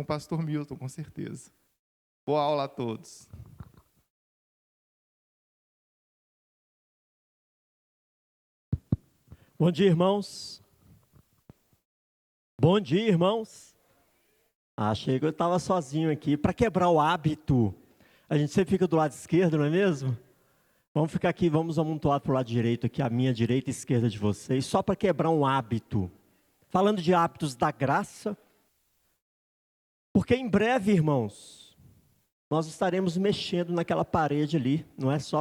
Com o pastor Milton, com certeza. Boa aula a todos. Bom dia, irmãos. Bom dia, irmãos. Achei que eu estava sozinho aqui. Para quebrar o hábito, a gente sempre fica do lado esquerdo, não é mesmo? Vamos ficar aqui, vamos amontoar para o lado direito aqui, a minha direita e esquerda de vocês, só para quebrar um hábito. Falando de hábitos da graça, porque em breve, irmãos, nós estaremos mexendo naquela parede ali, não é só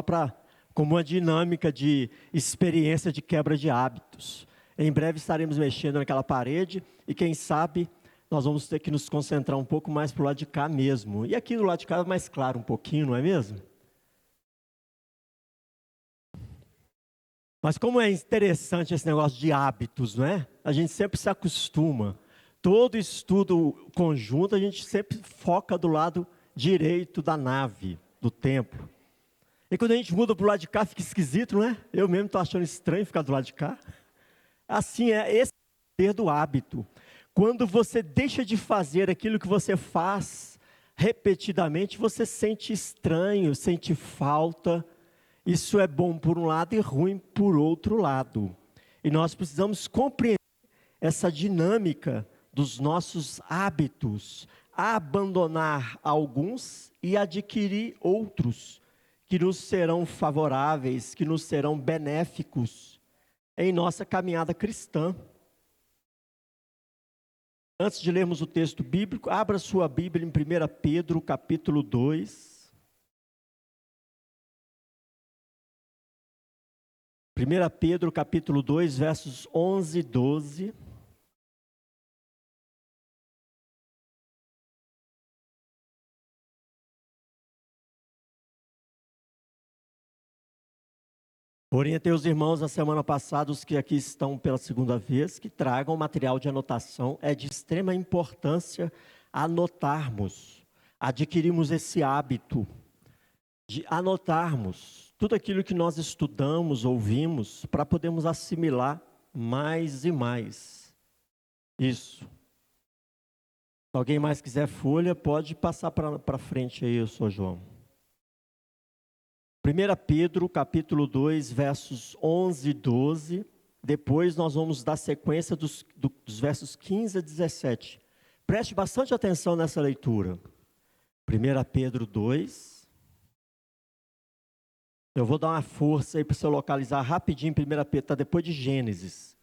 como uma dinâmica de experiência de quebra de hábitos. Em breve estaremos mexendo naquela parede e quem sabe nós vamos ter que nos concentrar um pouco mais para o lado de cá mesmo. E aqui do lado de cá é mais claro um pouquinho, não é mesmo? Mas como é interessante esse negócio de hábitos, não é? A gente sempre se acostuma. Todo estudo conjunto, a gente sempre foca do lado direito da nave, do templo. E quando a gente muda para o lado de cá, fica esquisito, não é? Eu mesmo estou achando estranho ficar do lado de cá. Assim é esse poder do hábito. Quando você deixa de fazer aquilo que você faz repetidamente, você sente estranho, sente falta. Isso é bom por um lado e ruim por outro lado. E nós precisamos compreender essa dinâmica dos nossos hábitos, abandonar alguns e adquirir outros que nos serão favoráveis, que nos serão benéficos em nossa caminhada cristã. Antes de lermos o texto bíblico, abra sua Bíblia em 1 Pedro, capítulo 2. 1 Pedro, capítulo 2, versos 11 e 12. Orientei os irmãos na semana passada, os que aqui estão pela segunda vez, que tragam material de anotação. É de extrema importância anotarmos, adquirirmos esse hábito de anotarmos tudo aquilo que nós estudamos, ouvimos, para podermos assimilar mais e mais. Isso. Se alguém mais quiser folha, pode passar para frente aí, eu sou João. 1 Pedro, capítulo 2, versos 11 e 12. Depois nós vamos dar sequência dos versos 15 a 17. Preste bastante atenção nessa leitura. 1 Pedro 2. Eu vou dar uma força aí para você localizar rapidinho. 1 Pedro está depois de Gênesis.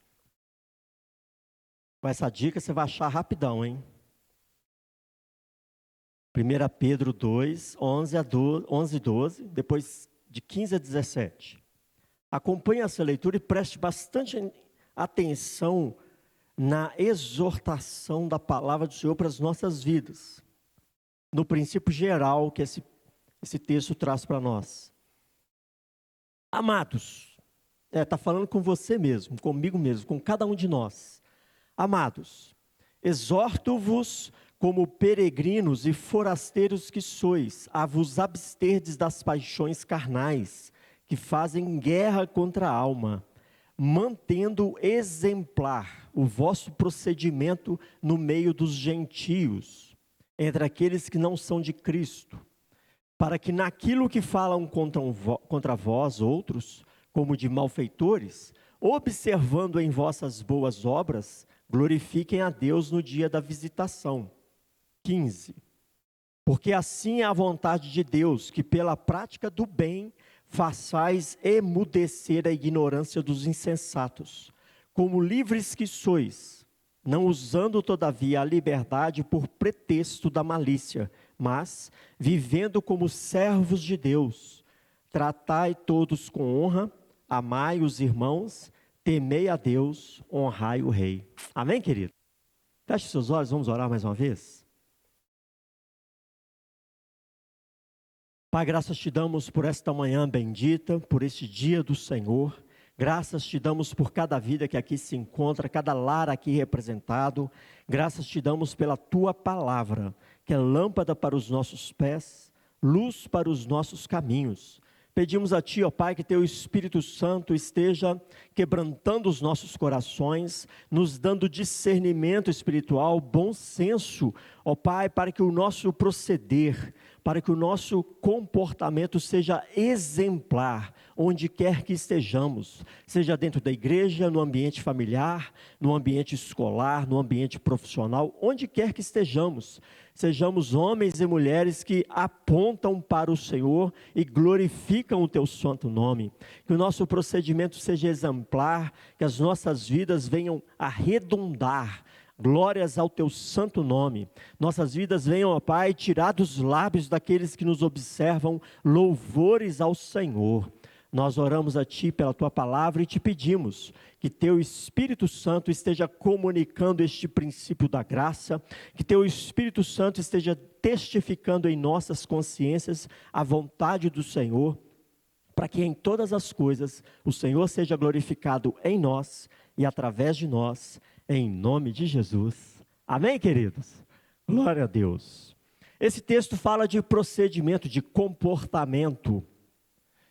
Com essa dica você vai achar rapidão, hein? 1 Pedro 2, 11 e 12, depois de 15 a 17. Acompanhe essa leitura e preste bastante atenção na exortação da palavra do Senhor para as nossas vidas. No princípio geral que esse texto traz para nós. Amados, está falando com você mesmo, comigo mesmo, com cada um de nós. Amados, exorto-vos como peregrinos e forasteiros que sois, a vos absterdes das paixões carnais, que fazem guerra contra a alma, mantendo exemplar o vosso procedimento no meio dos gentios, entre aqueles que não são de Cristo, para que naquilo que falam contra vós outros, como de malfeitores, observando em vossas boas obras, glorifiquem a Deus no dia da visitação. 15. Porque assim é a vontade de Deus, que pela prática do bem façais emudecer a ignorância dos insensatos, como livres que sois, não usando todavia a liberdade por pretexto da malícia, mas vivendo como servos de Deus. Tratai todos com honra, amai os irmãos, temei a Deus, honrai o rei. Amém, querido? Feche seus olhos, vamos orar mais uma vez? Pai, graças te damos por esta manhã bendita, por este dia do Senhor. Graças te damos por cada vida que aqui se encontra, cada lar aqui representado. Graças te damos pela tua palavra, que é lâmpada para os nossos pés, luz para os nossos caminhos. Pedimos a Ti, ó Pai, que Teu Espírito Santo esteja quebrantando os nossos corações, nos dando discernimento espiritual, bom senso, Ó Pai, para que o nosso proceder, para que o nosso comportamento seja exemplar, onde quer que estejamos, seja dentro da igreja, no ambiente familiar, no ambiente escolar, no ambiente profissional, onde quer que estejamos, sejamos homens e mulheres que apontam para o Senhor e glorificam o Teu santo nome, que o nosso procedimento seja exemplar, que as nossas vidas venham a redundar, glórias ao Teu santo nome. Nossas vidas venham, ó Pai, tirar dos lábios daqueles que nos observam louvores ao Senhor. Nós oramos a Ti pela Tua palavra e te pedimos que Teu Espírito Santo esteja comunicando este princípio da graça, que Teu Espírito Santo esteja testificando em nossas consciências a vontade do Senhor, para que em todas as coisas o Senhor seja glorificado em nós e através de nós, em nome de Jesus. Amém, queridos? Glória a Deus. Esse texto fala de procedimento, de comportamento.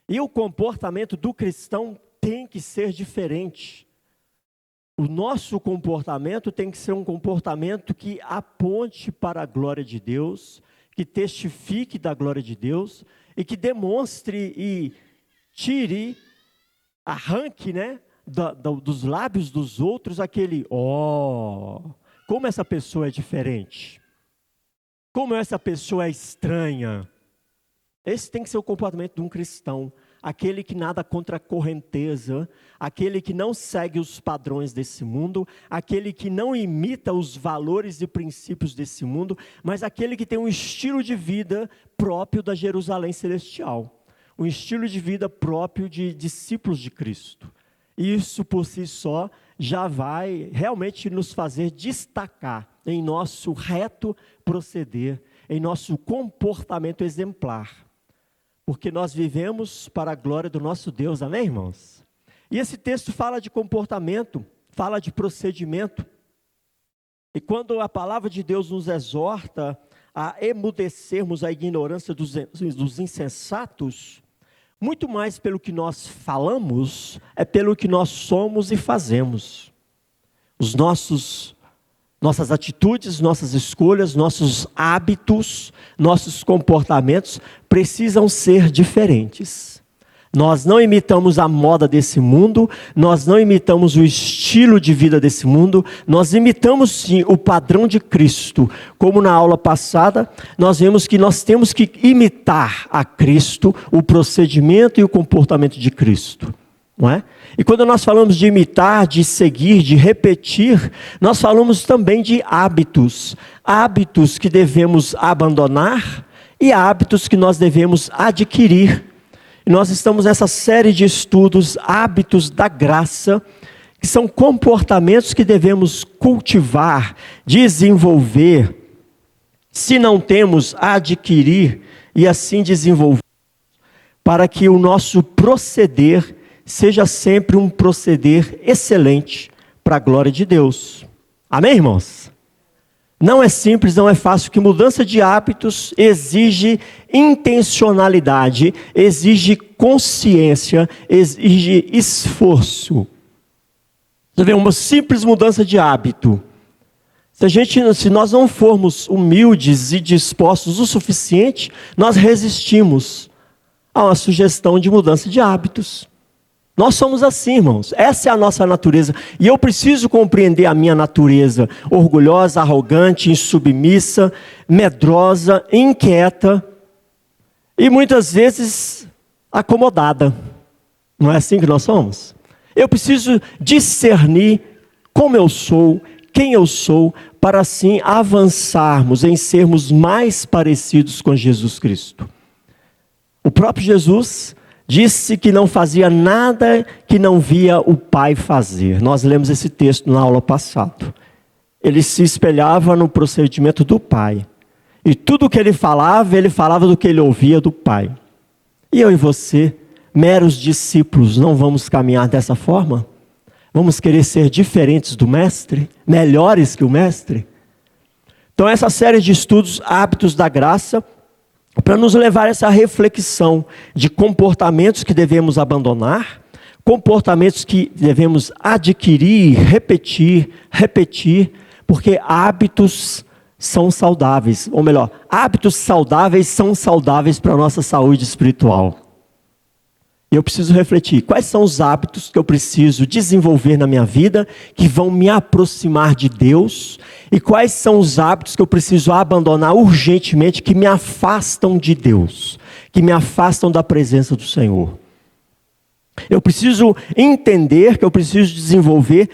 E o comportamento do cristão tem que ser diferente. O nosso comportamento tem que ser um comportamento que aponte para a glória de Deus, que testifique da glória de Deus e que demonstre e tire, arranque, dos lábios dos outros aquele, como essa pessoa é diferente, como essa pessoa é estranha. Esse tem que ser o comportamento de um cristão, aquele que nada contra a correnteza, aquele que não segue os padrões desse mundo, aquele que não imita os valores e princípios desse mundo, mas aquele que tem um estilo de vida próprio da Jerusalém celestial, um estilo de vida próprio de discípulos de Cristo. Isso por si só já vai realmente nos fazer destacar em nosso reto proceder, em nosso comportamento exemplar. Porque nós vivemos para a glória do nosso Deus, amém, irmãos? E esse texto fala de comportamento, fala de procedimento. E quando a palavra de Deus nos exorta a emudecermos a ignorância dos insensatos, muito mais pelo que nós falamos, é pelo que nós somos e fazemos. Nossas atitudes, nossas escolhas, nossos hábitos, nossos comportamentos precisam ser diferentes. Nós não imitamos a moda desse mundo, nós não imitamos o estilo de vida desse mundo, nós imitamos sim o padrão de Cristo. Como na aula passada, nós vimos que nós temos que imitar a Cristo, o procedimento e o comportamento de Cristo. Não é? E quando nós falamos de imitar, de seguir, de repetir, nós falamos também de hábitos. Hábitos que devemos abandonar e hábitos que nós devemos adquirir. E nós estamos nessa série de estudos, hábitos da graça, que são comportamentos que devemos cultivar, desenvolver, se não temos, adquirir e assim desenvolver, para que o nosso proceder seja sempre um proceder excelente para a glória de Deus. Amém, irmãos? Não é simples, não é fácil, que mudança de hábitos exige intencionalidade, exige consciência, exige esforço. Você vê, uma simples mudança de hábito. Se nós não formos humildes e dispostos o suficiente, nós resistimos a uma sugestão de mudança de hábitos. Nós somos assim, irmãos. Essa é a nossa natureza. E eu preciso compreender a minha natureza orgulhosa, arrogante, insubmissa, medrosa, inquieta e muitas vezes acomodada. Não é assim que nós somos? Eu preciso discernir como eu sou, quem eu sou, para assim avançarmos em sermos mais parecidos com Jesus Cristo. O próprio Jesus disse que não fazia nada que não via o Pai fazer. Nós lemos esse texto na aula passada. Ele se espelhava no procedimento do Pai. E tudo que ele falava do que ele ouvia do Pai. E eu e você, meros discípulos, não vamos caminhar dessa forma? Vamos querer ser diferentes do Mestre? Melhores que o Mestre? Então essa série de estudos, hábitos da graça, para nos levar a essa reflexão de comportamentos que devemos abandonar, comportamentos que devemos adquirir, repetir, porque hábitos são saudáveis, ou melhor, hábitos saudáveis são saudáveis para a nossa saúde espiritual. Eu preciso refletir, quais são os hábitos que eu preciso desenvolver na minha vida, que vão me aproximar de Deus, e quais são os hábitos que eu preciso abandonar urgentemente, que me afastam de Deus, que me afastam da presença do Senhor. Eu preciso entender que eu preciso desenvolver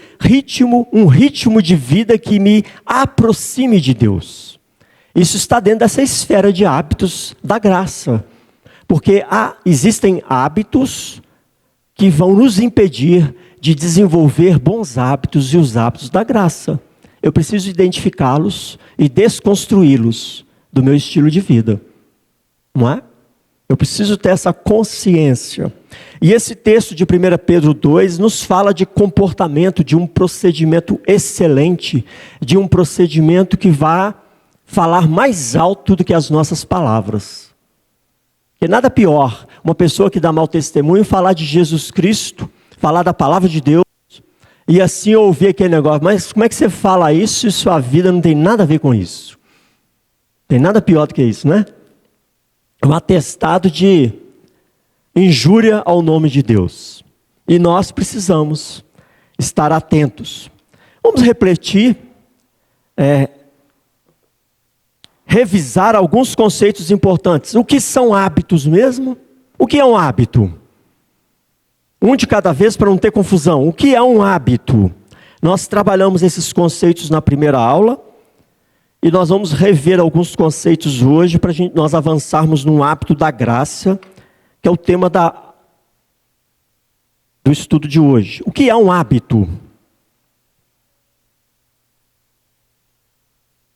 um ritmo de vida que me aproxime de Deus. Isso está dentro dessa esfera de hábitos da graça. Porque existem hábitos que vão nos impedir de desenvolver bons hábitos e os hábitos da graça. Eu preciso identificá-los e desconstruí-los do meu estilo de vida. Não é? Eu preciso ter essa consciência. E esse texto de 1 Pedro 2 nos fala de comportamento, de um procedimento excelente, de um procedimento que vai falar mais alto do que as nossas palavras. Porque nada pior, uma pessoa que dá mau testemunho falar de Jesus Cristo, falar da palavra de Deus, e assim ouvir aquele negócio, mas como é que você fala isso e sua vida não tem nada a ver com isso? Tem nada pior do que isso, né? Um atestado de injúria ao nome de Deus. E nós precisamos estar atentos. Vamos refletir, revisar alguns conceitos importantes. O que são hábitos mesmo? O que é um hábito? Um de cada vez para não ter confusão. O que é um hábito? Nós trabalhamos esses conceitos na primeira aula e nós vamos rever alguns conceitos hoje para nós avançarmos num hábito da graça, que é o tema do estudo de hoje. O que é um hábito?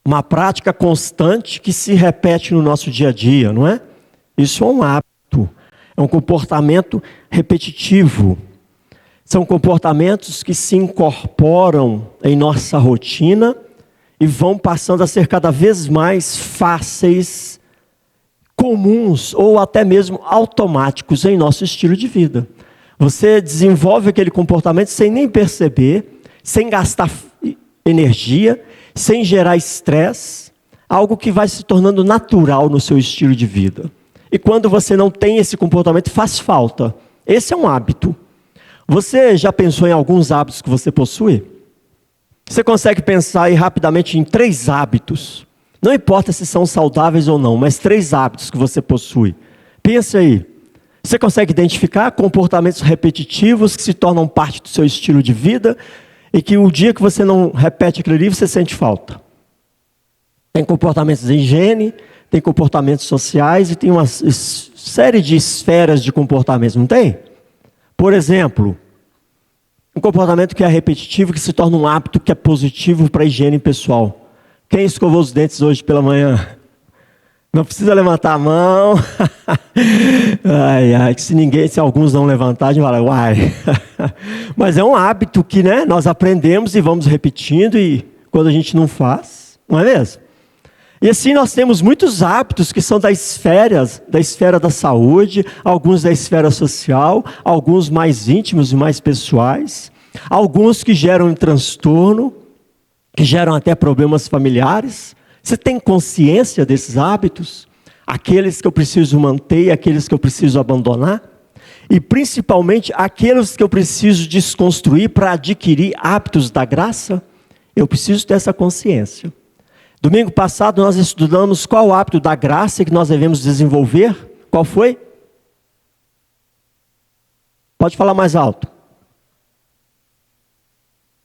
Uma prática constante que se repete no nosso dia a dia, não é? Isso é um hábito, é um comportamento repetitivo. São comportamentos que se incorporam em nossa rotina e vão passando a ser cada vez mais fáceis, comuns ou até mesmo automáticos em nosso estilo de vida. Você desenvolve aquele comportamento sem nem perceber, sem gastar energia, sem gerar estresse, algo que vai se tornando natural no seu estilo de vida. E quando você não tem esse comportamento, faz falta. Esse é um hábito. Você já pensou em alguns hábitos que você possui? Você consegue pensar aí rapidamente em 3 hábitos. Não importa se são saudáveis ou não, mas 3 hábitos que você possui. Pensa aí. Você consegue identificar comportamentos repetitivos que se tornam parte do seu estilo de vida e que o dia que você não repete aquilo ali, você sente falta? Tem comportamentos de higiene, tem comportamentos sociais e tem uma série de esferas de comportamentos, não tem? Por exemplo, um comportamento que é repetitivo, que se torna um hábito que é positivo para a higiene pessoal. Quem escovou os dentes hoje pela manhã? Não precisa levantar a mão. Se alguns não levantar, a gente fala, uai. Mas é um hábito que, nós aprendemos e vamos repetindo, e quando a gente não faz, não é mesmo? E assim nós temos muitos hábitos que são da esfera da saúde, alguns da esfera social, alguns mais íntimos e mais pessoais, alguns que geram um transtorno, que geram até problemas familiares. Você tem consciência desses hábitos? Aqueles que eu preciso manter e aqueles que eu preciso abandonar? E principalmente aqueles que eu preciso desconstruir para adquirir hábitos da graça? Eu preciso ter essa consciência. Domingo passado nós estudamos qual o hábito da graça que nós devemos desenvolver. Qual foi? Pode falar mais alto.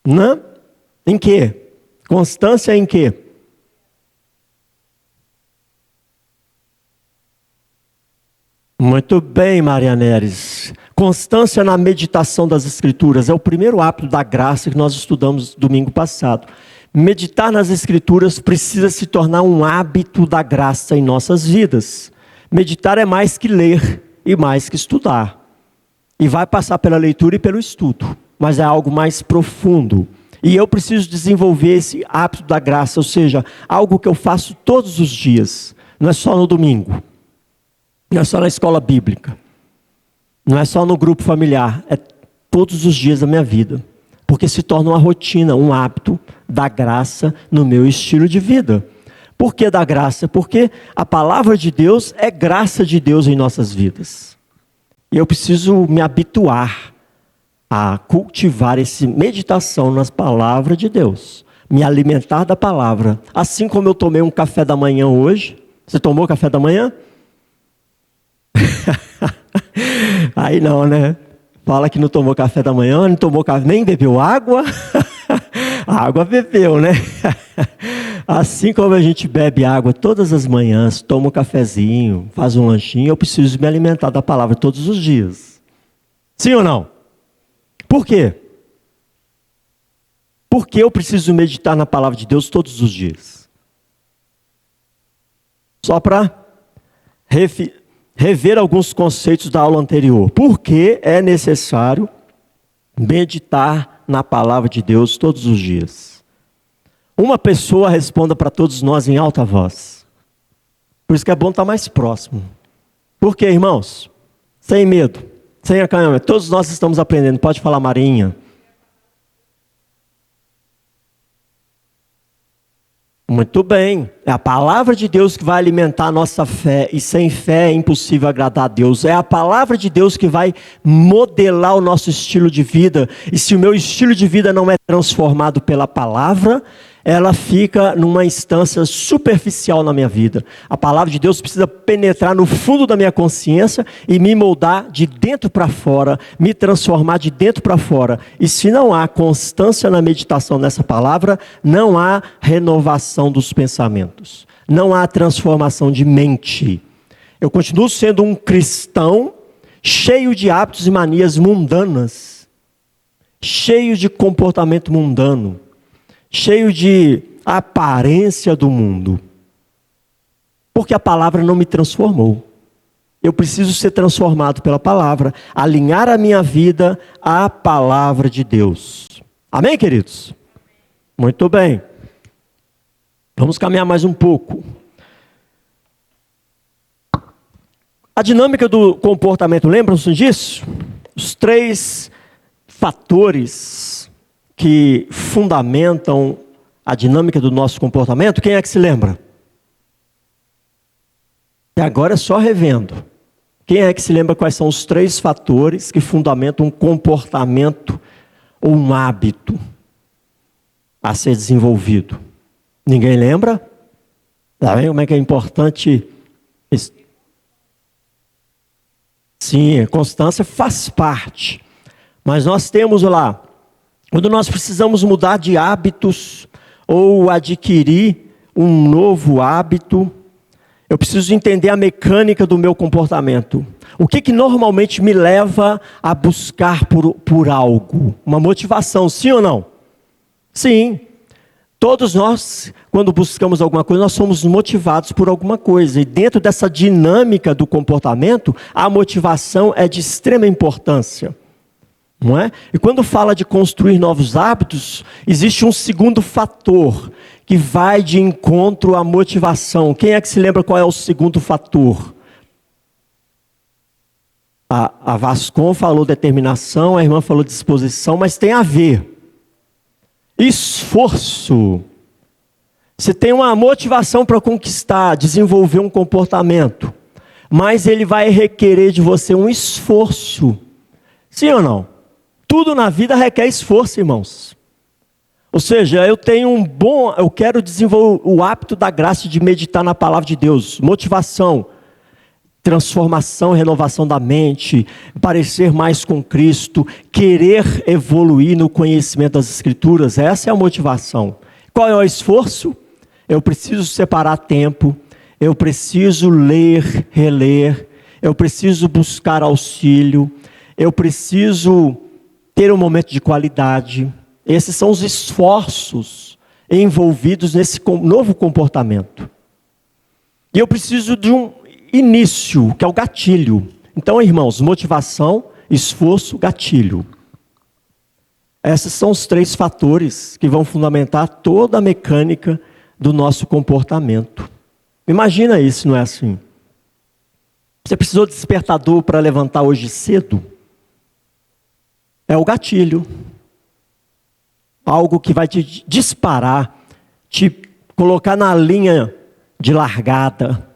Não? Em quê? Constância em quê? Muito bem, Maria Neres. Constância na meditação das Escrituras é o primeiro hábito da graça que nós estudamos domingo passado. Meditar nas Escrituras precisa se tornar um hábito da graça em nossas vidas. Meditar é mais que ler e mais que estudar. E vai passar pela leitura e pelo estudo, mas é algo mais profundo. E eu preciso desenvolver esse hábito da graça, ou seja, algo que eu faço todos os dias, não é só no domingo. Não é só na escola bíblica, não é só no grupo familiar, é todos os dias da minha vida, porque se torna uma rotina, um hábito da graça no meu estilo de vida. Por que da graça? Porque a palavra de Deus é graça de Deus em nossas vidas. E eu preciso me habituar a cultivar essa meditação nas palavras de Deus. Me alimentar da palavra. Assim como eu tomei um café da manhã hoje. Você tomou café da manhã? Aí não, né? Fala que não tomou café da manhã, não tomou café, nem bebeu água. A água bebeu, né? Assim como a gente bebe água todas as manhãs, toma um cafezinho, faz um lanchinho, eu preciso me alimentar da palavra todos os dias. Sim ou não? Por quê? Porque eu preciso meditar na palavra de Deus todos os dias. Só para rever alguns conceitos da aula anterior. Por que é necessário meditar na palavra de Deus todos os dias? Uma pessoa responda para todos nós em alta voz. Por isso que é bom estar mais próximo. Por quê, irmãos? Sem medo, sem acanhamento. Todos nós estamos aprendendo. Pode falar, Marinha. Muito bem. É a palavra de Deus que vai alimentar a nossa fé. E sem fé é impossível agradar a Deus. É a palavra de Deus que vai modelar o nosso estilo de vida. E se o meu estilo de vida não é transformado pela palavra, ela fica numa instância superficial na minha vida. A palavra de Deus precisa penetrar no fundo da minha consciência e me moldar de dentro para fora, me transformar de dentro para fora. E se não há constância na meditação nessa palavra, não há renovação dos pensamentos, não há transformação de mente. Eu continuo sendo um cristão cheio de hábitos e manias mundanas, cheio de comportamento mundano, cheio de aparência do mundo, porque a palavra não me transformou. Eu preciso ser transformado pela palavra, alinhar a minha vida à palavra de Deus. Amém, queridos? Muito bem. Vamos caminhar mais um pouco. A dinâmica do comportamento, lembram-se disso? Os 3 fatores que fundamentam a dinâmica do nosso comportamento. Quem é que se lembra? E agora é só revendo. Quem é que se lembra quais são os 3 fatores que fundamentam um comportamento ou um hábito a ser desenvolvido? Ninguém lembra? Tá vendo como é que é importante? Sim, a constância faz parte. Mas nós temos lá, quando nós precisamos mudar de hábitos ou adquirir um novo hábito, eu preciso entender a mecânica do meu comportamento. O que normalmente me leva a buscar por algo? Uma motivação, sim ou não? Sim. Todos nós, quando buscamos alguma coisa, nós somos motivados por alguma coisa. E dentro dessa dinâmica do comportamento, a motivação é de extrema importância. Não é? E quando fala de construir novos hábitos, existe um segundo fator que vai de encontro à motivação. Quem é que se lembra qual é o segundo fator? A Vascon falou determinação, a irmã falou disposição, mas tem a ver. Esforço. Você tem uma motivação para conquistar, desenvolver um comportamento, mas ele vai requerer de você um esforço. Sim ou não? Tudo na vida requer esforço, irmãos. Ou seja, eu quero desenvolver o hábito da graça de meditar na palavra de Deus. Motivação, transformação, renovação da mente, parecer mais com Cristo, querer evoluir no conhecimento das Escrituras. Essa é a motivação. Qual é o esforço? Eu preciso separar tempo, eu preciso ler, reler, eu preciso buscar auxílio, eu preciso ter um momento de qualidade. Esses são os esforços envolvidos nesse novo comportamento. E eu preciso de um início, que é o gatilho. Então, irmãos, motivação, esforço, gatilho. Esses são os 3 fatores que vão fundamentar toda a mecânica do nosso comportamento. Imagina isso, não é assim? Você precisou de despertador para levantar hoje cedo? É o gatilho. Algo que vai te disparar, te colocar na linha de largada.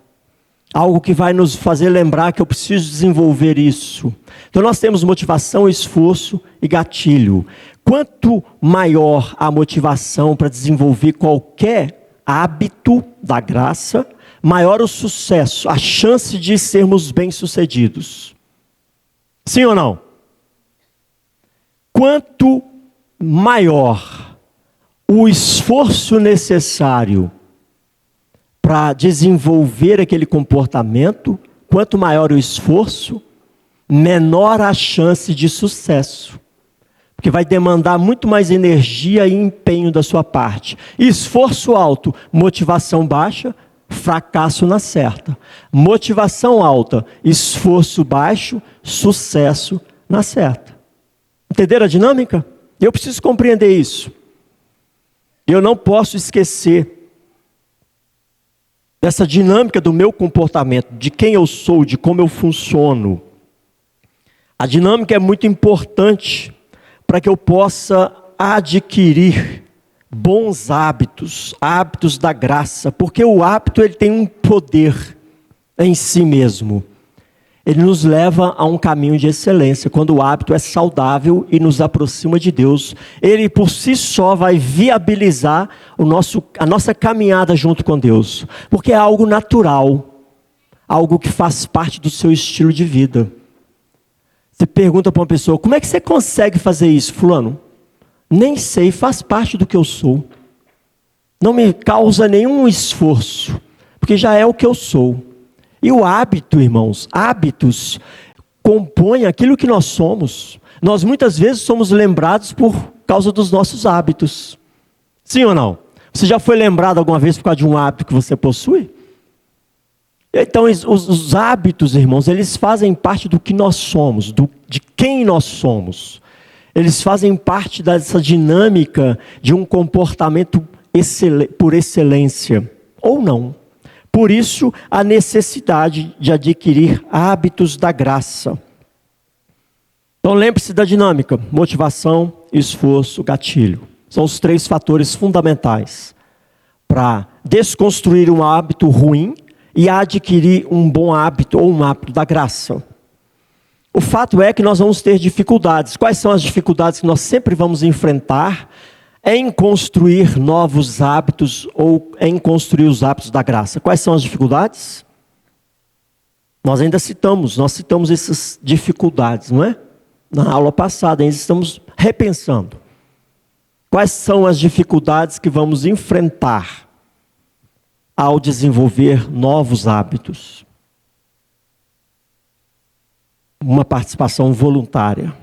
Algo que vai nos fazer lembrar que eu preciso desenvolver isso. Então nós temos motivação, esforço e gatilho. Quanto maior a motivação para desenvolver qualquer hábito da graça, maior o sucesso, a chance de sermos bem-sucedidos. Sim ou não? Quanto maior o esforço necessário para desenvolver aquele comportamento, quanto maior o esforço, menor a chance de sucesso. Porque vai demandar muito mais energia e empenho da sua parte. Esforço alto, motivação baixa, fracasso na certa. Motivação alta, esforço baixo, sucesso na certa. Entenderam a dinâmica? Eu preciso compreender isso. Eu não posso esquecer dessa dinâmica do meu comportamento, de quem eu sou, de como eu funciono. A dinâmica é muito importante para que eu possa adquirir bons hábitos, hábitos da graça, porque o hábito ele tem um poder em si mesmo. Ele nos leva a um caminho de excelência. Quando o hábito é saudável e nos aproxima de Deus, ele por si só vai viabilizar a nossa caminhada junto com Deus. Porque é algo natural, algo que faz parte do seu estilo de vida. Você pergunta para uma pessoa, como é que você consegue fazer isso, fulano? Nem sei, faz parte do que eu sou. Não me causa nenhum esforço, porque já é o que eu sou. E o hábito, irmãos, hábitos compõem aquilo que nós somos. Nós muitas vezes somos lembrados por causa dos nossos hábitos. Sim ou não? Você já foi lembrado alguma vez por causa de um hábito que você possui? Então, os hábitos, irmãos, eles fazem parte do que nós somos, de quem nós somos. Eles fazem parte dessa dinâmica de um comportamento por excelência, ou não. Por isso, a necessidade de adquirir hábitos da graça. Então, lembre-se da dinâmica: motivação, esforço, gatilho. São os 3 fatores fundamentais para desconstruir um hábito ruim e adquirir um bom hábito ou um hábito da graça. O fato é que nós vamos ter dificuldades. Quais são as dificuldades que nós sempre vamos enfrentar em construir novos hábitos ou em construir os hábitos da graça? Quais são as dificuldades? Nós citamos essas dificuldades, não é? Na aula passada, ainda estamos repensando. Quais são as dificuldades que vamos enfrentar ao desenvolver novos hábitos? Uma participação voluntária.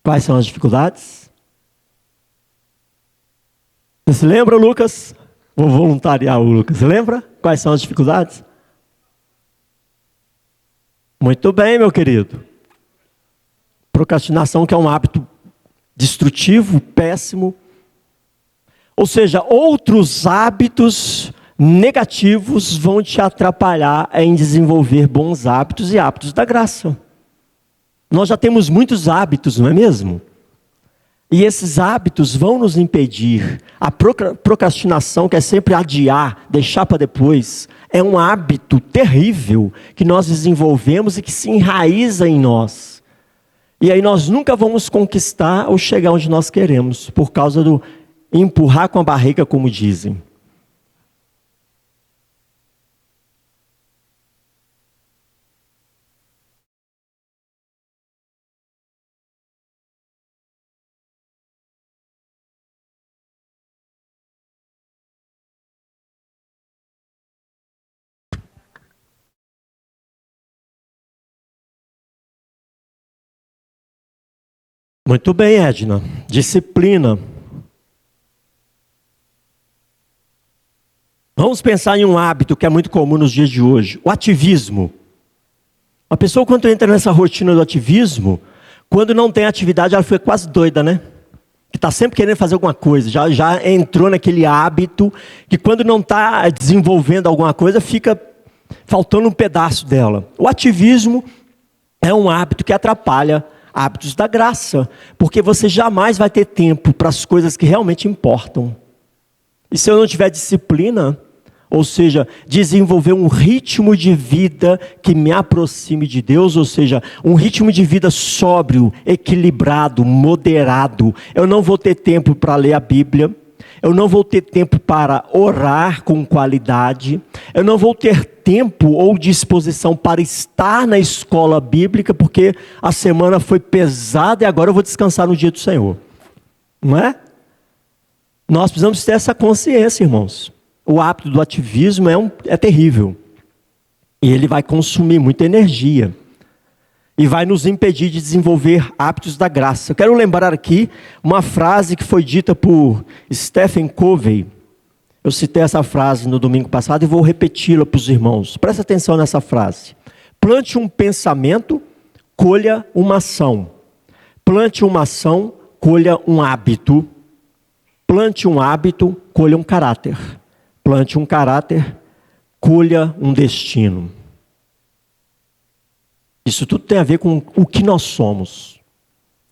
Quais são as dificuldades? Você se lembra, Lucas? Vou voluntariar o Lucas. Você lembra? Quais são as dificuldades? Muito bem, meu querido. Procrastinação, que é um hábito destrutivo, péssimo. Ou seja, outros hábitos negativos vão te atrapalhar em desenvolver bons hábitos e hábitos da graça. Nós já temos muitos hábitos, não é mesmo? E esses hábitos vão nos impedir. A procrastinação, que é sempre adiar, deixar para depois, é um hábito terrível que nós desenvolvemos e que se enraiza em nós. E aí nós nunca vamos conquistar ou chegar onde nós queremos, por causa do empurrar com a barriga, como dizem. Muito bem, Edna. Disciplina. Vamos pensar em um hábito que é muito comum nos dias de hoje: o ativismo. Uma pessoa, quando entra nessa rotina do ativismo, quando não tem atividade, ela fica quase doida, né? Que está sempre querendo fazer alguma coisa. Já entrou naquele hábito que, quando não está desenvolvendo alguma coisa, fica faltando um pedaço dela. O ativismo é um hábito que atrapalha hábitos da graça, porque você jamais vai ter tempo para as coisas que realmente importam. E se eu não tiver disciplina, ou seja, desenvolver um ritmo de vida que me aproxime de Deus, ou seja, um ritmo de vida sóbrio, equilibrado, moderado. Eu não vou ter tempo para ler a Bíblia, eu não vou ter tempo para orar com qualidade, eu não vou ter tempo ou disposição para estar na escola bíblica, porque a semana foi pesada e agora eu vou descansar no dia do Senhor. Não é? Nós precisamos ter essa consciência, irmãos. O hábito do ativismo é terrível. E ele vai consumir muita energia. E vai nos impedir de desenvolver hábitos da graça. Eu quero lembrar aqui uma frase que foi dita por Stephen Covey. Eu citei essa frase no domingo passado e vou repeti-la para os irmãos. Presta atenção nessa frase. Plante um pensamento, colha uma ação. Plante uma ação, colha um hábito. Plante um hábito, colha um caráter. Plante um caráter, colha um destino. Isso tudo tem a ver com o que nós somos,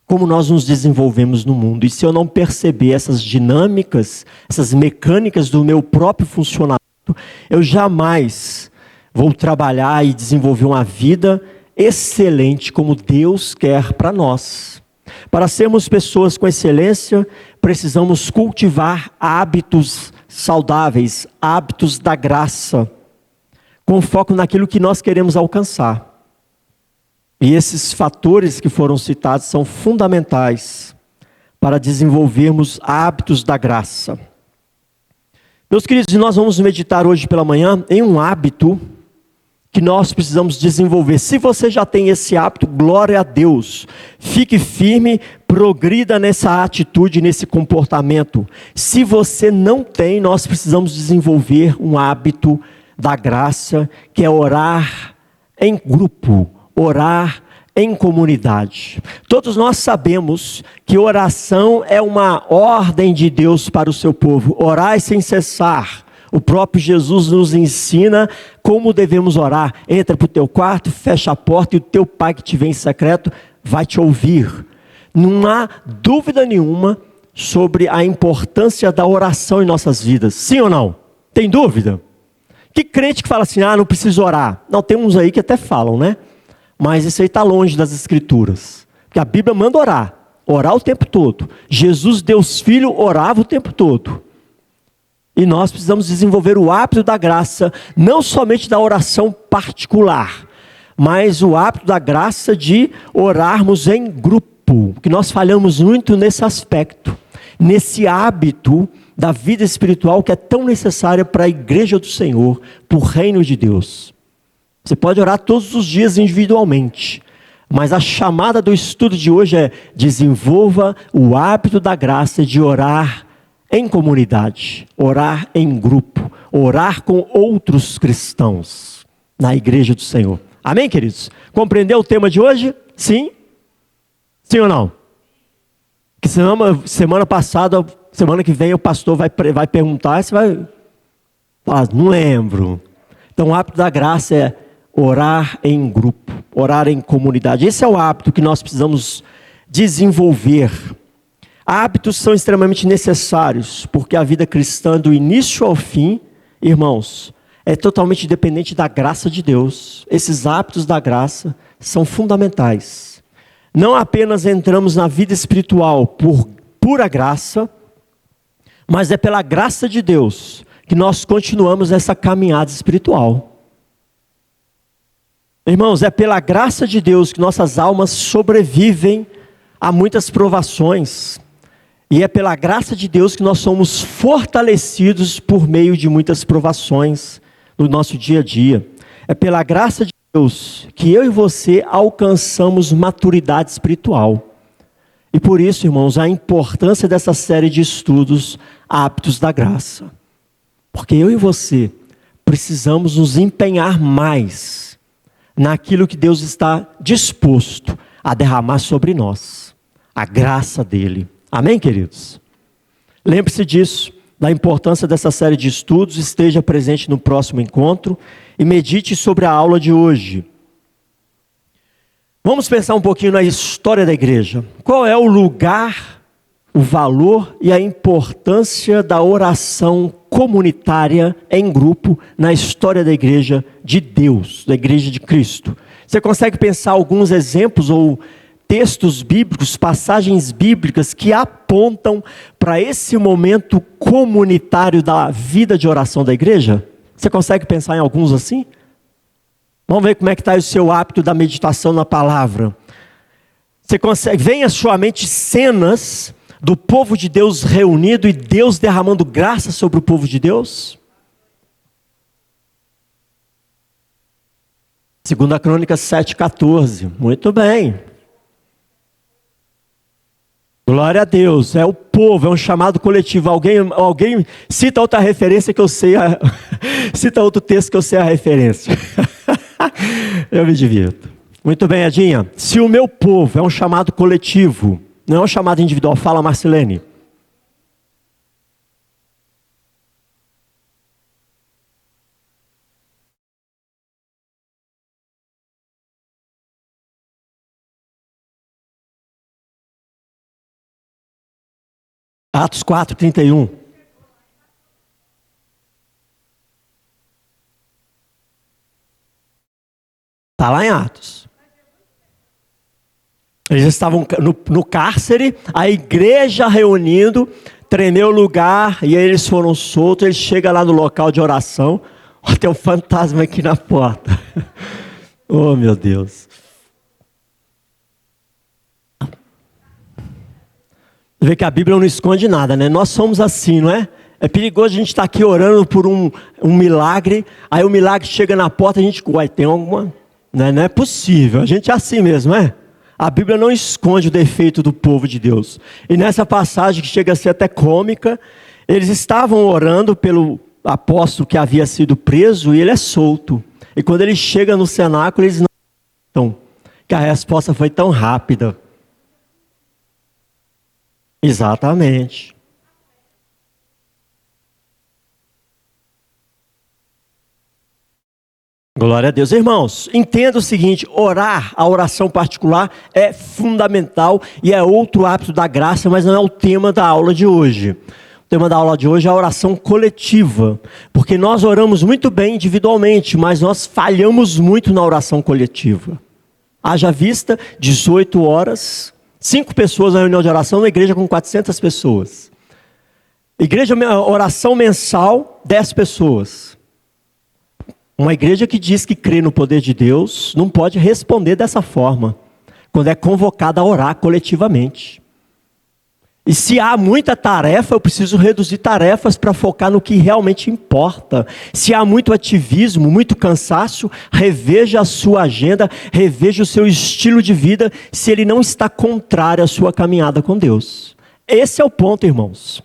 como nós nos desenvolvemos no mundo. E se eu não perceber essas dinâmicas, essas mecânicas do meu próprio funcionamento, eu jamais vou trabalhar e desenvolver uma vida excelente como Deus quer para nós. Para sermos pessoas com excelência, precisamos cultivar hábitos saudáveis, hábitos da graça, com foco naquilo que nós queremos alcançar. E esses fatores que foram citados são fundamentais para desenvolvermos hábitos da graça. Meus queridos, nós vamos meditar hoje pela manhã em um hábito que nós precisamos desenvolver. Se você já tem esse hábito, glória a Deus. Fique firme, progrida nessa atitude, nesse comportamento. Se você não tem, nós precisamos desenvolver um hábito da graça, que é orar em grupo, orar em comunidade. Todos nós sabemos que oração é uma ordem de Deus para o seu povo. Orai sem cessar. O próprio Jesus nos ensina como devemos orar. Entra para o teu quarto, fecha a porta e o teu pai que te vê em secreto vai te ouvir. Não há dúvida nenhuma sobre a importância da oração em nossas vidas. Sim ou não? Tem dúvida? Que crente que fala assim, não preciso orar. Não, tem uns aí que até falam, né? Mas isso aí está longe das Escrituras. Porque a Bíblia manda orar. Orar o tempo todo. Jesus, Deus Filho, orava o tempo todo. E nós precisamos desenvolver o hábito da graça, não somente da oração particular, mas o hábito da graça de orarmos em grupo, que nós falhamos muito nesse aspecto, nesse hábito da vida espiritual que é tão necessária para a igreja do Senhor, para o reino de Deus. Você pode orar todos os dias individualmente, mas a chamada do estudo de hoje é: desenvolva o hábito da graça de orar em comunidade, orar em grupo, orar com outros cristãos na igreja do Senhor. Amém, queridos? Compreendeu o tema de hoje? Sim? Sim ou não? Que semana passada, semana que vem o pastor vai perguntar, você vai falar, não lembro. Então o hábito da graça é orar em grupo, orar em comunidade. Esse é o hábito que nós precisamos desenvolver. Hábitos são extremamente necessários, porque a vida cristã, do início ao fim, irmãos, é totalmente dependente da graça de Deus. Esses hábitos da graça são fundamentais. Não apenas entramos na vida espiritual por pura graça, mas é pela graça de Deus que nós continuamos essa caminhada espiritual. Irmãos, é pela graça de Deus que nossas almas sobrevivem a muitas provações. E é pela graça de Deus que nós somos fortalecidos por meio de muitas provações no nosso dia a dia. É pela graça de Deus que eu e você alcançamos maturidade espiritual. E por isso, irmãos, a importância dessa série de estudos, hábitos da graça. Porque eu e você precisamos nos empenhar mais naquilo que Deus está disposto a derramar sobre nós. A graça dele. Amém, queridos? Lembre-se disso, da importância dessa série de estudos, esteja presente no próximo encontro e medite sobre a aula de hoje. Vamos pensar um pouquinho na história da igreja. Qual é o lugar o valor e a importância da oração comunitária em grupo na história da igreja de Deus, da igreja de Cristo. Você consegue pensar alguns exemplos ou textos bíblicos, passagens bíblicas que apontam para esse momento comunitário da vida de oração da igreja? Você consegue pensar em alguns assim? Vamos ver como é que está o seu hábito da meditação na palavra. Você consegue, vem à sua mente cenas do povo de Deus reunido e Deus derramando graça sobre o povo de Deus? 2 Crônicas 7,14. Muito bem. Glória a Deus. É o povo, é um chamado coletivo. Alguém cita outra referência que eu sei. Cita outro texto que eu sei a referência. Eu me divirto. Muito bem, Edinha. Se o meu povo é um chamado coletivo, não é um chamado individual. Fala, Marcelene. Atos 4:31. Está lá em Atos. Eles estavam no cárcere, a igreja reunindo, tremeu o lugar, e aí eles foram soltos. Eles chegam lá no local de oração. Oh, tem um fantasma aqui na porta. Oh, meu Deus. Você vê que a Bíblia não esconde nada, né? Nós somos assim, não é? É perigoso a gente estar aqui orando por um milagre, aí o milagre chega na porta e a gente, uai, tem alguma... Não é possível, a gente é assim mesmo, é? A Bíblia não esconde o defeito do povo de Deus. E nessa passagem que chega a ser até cômica, eles estavam orando pelo apóstolo que havia sido preso e ele é solto. E quando ele chega no cenáculo, eles não acreditam que a resposta foi tão rápida. Exatamente. Glória a Deus. Irmãos, entenda o seguinte: orar, a oração particular é fundamental e é outro hábito da graça, mas não é o tema da aula de hoje. O tema da aula de hoje é a oração coletiva, porque nós oramos muito bem individualmente, mas nós falhamos muito na oração coletiva. Haja vista, 18 horas, 5 pessoas na reunião de oração, na igreja com 400 pessoas. Igreja, oração mensal, 10 pessoas. Uma igreja que diz que crê no poder de Deus não pode responder dessa forma, quando é convocada a orar coletivamente. E se há muita tarefa, eu preciso reduzir tarefas para focar no que realmente importa. Se há muito ativismo, muito cansaço, reveja a sua agenda, reveja o seu estilo de vida, se ele não está contrário à sua caminhada com Deus. Esse é o ponto, irmãos.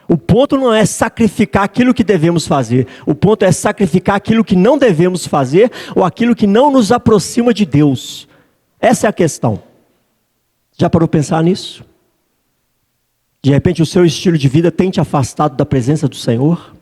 O ponto não é sacrificar aquilo que devemos fazer. O ponto é sacrificar aquilo que não devemos fazer ou aquilo que não nos aproxima de Deus. Essa é a questão. Já parou para pensar nisso? De repente o seu estilo de vida tem te afastado da presença do Senhor?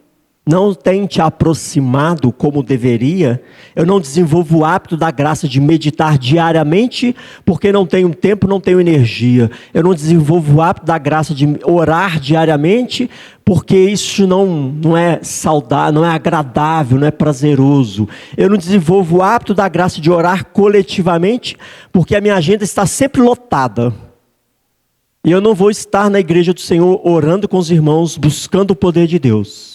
Não tem te aproximado como deveria? Eu não desenvolvo o hábito da graça de meditar diariamente porque não tenho tempo, não tenho energia. Eu não desenvolvo o hábito da graça de orar diariamente porque isso não é saudável, não é agradável, não é prazeroso. Eu não desenvolvo o hábito da graça de orar coletivamente porque a minha agenda está sempre lotada. E eu não vou estar na igreja do Senhor orando com os irmãos, buscando o poder de Deus.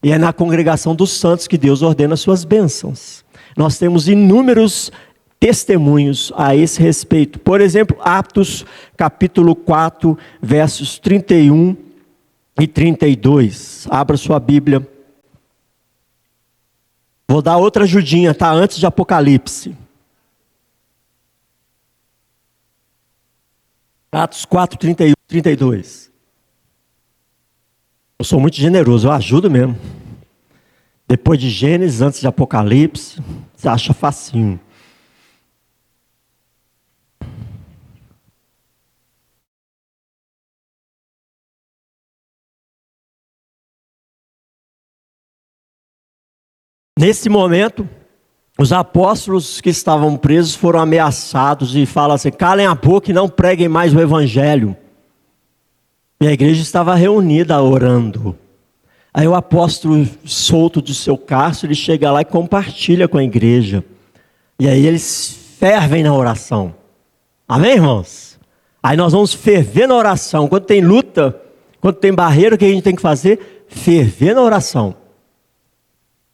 E é na congregação dos santos que Deus ordena as suas bênçãos. Nós temos inúmeros testemunhos a esse respeito. Por exemplo, Atos capítulo 4, versos 31 e 32. Abra sua Bíblia. Vou dar outra ajudinha, tá? Antes de Apocalipse. Atos 4, 31 e 32. Eu sou muito generoso, eu ajudo mesmo. Depois de Gênesis, antes de Apocalipse, você acha facinho. Nesse momento, os apóstolos que estavam presos foram ameaçados e falam assim: calem a boca e não preguem mais o evangelho. E a igreja estava reunida orando. Aí o apóstolo, solto do seu carço, ele chega lá e compartilha com a igreja. E aí eles fervem na oração. Amém, irmãos? Aí nós vamos ferver na oração. Quando tem luta, quando tem barreira, o que a gente tem que fazer? Ferver na oração.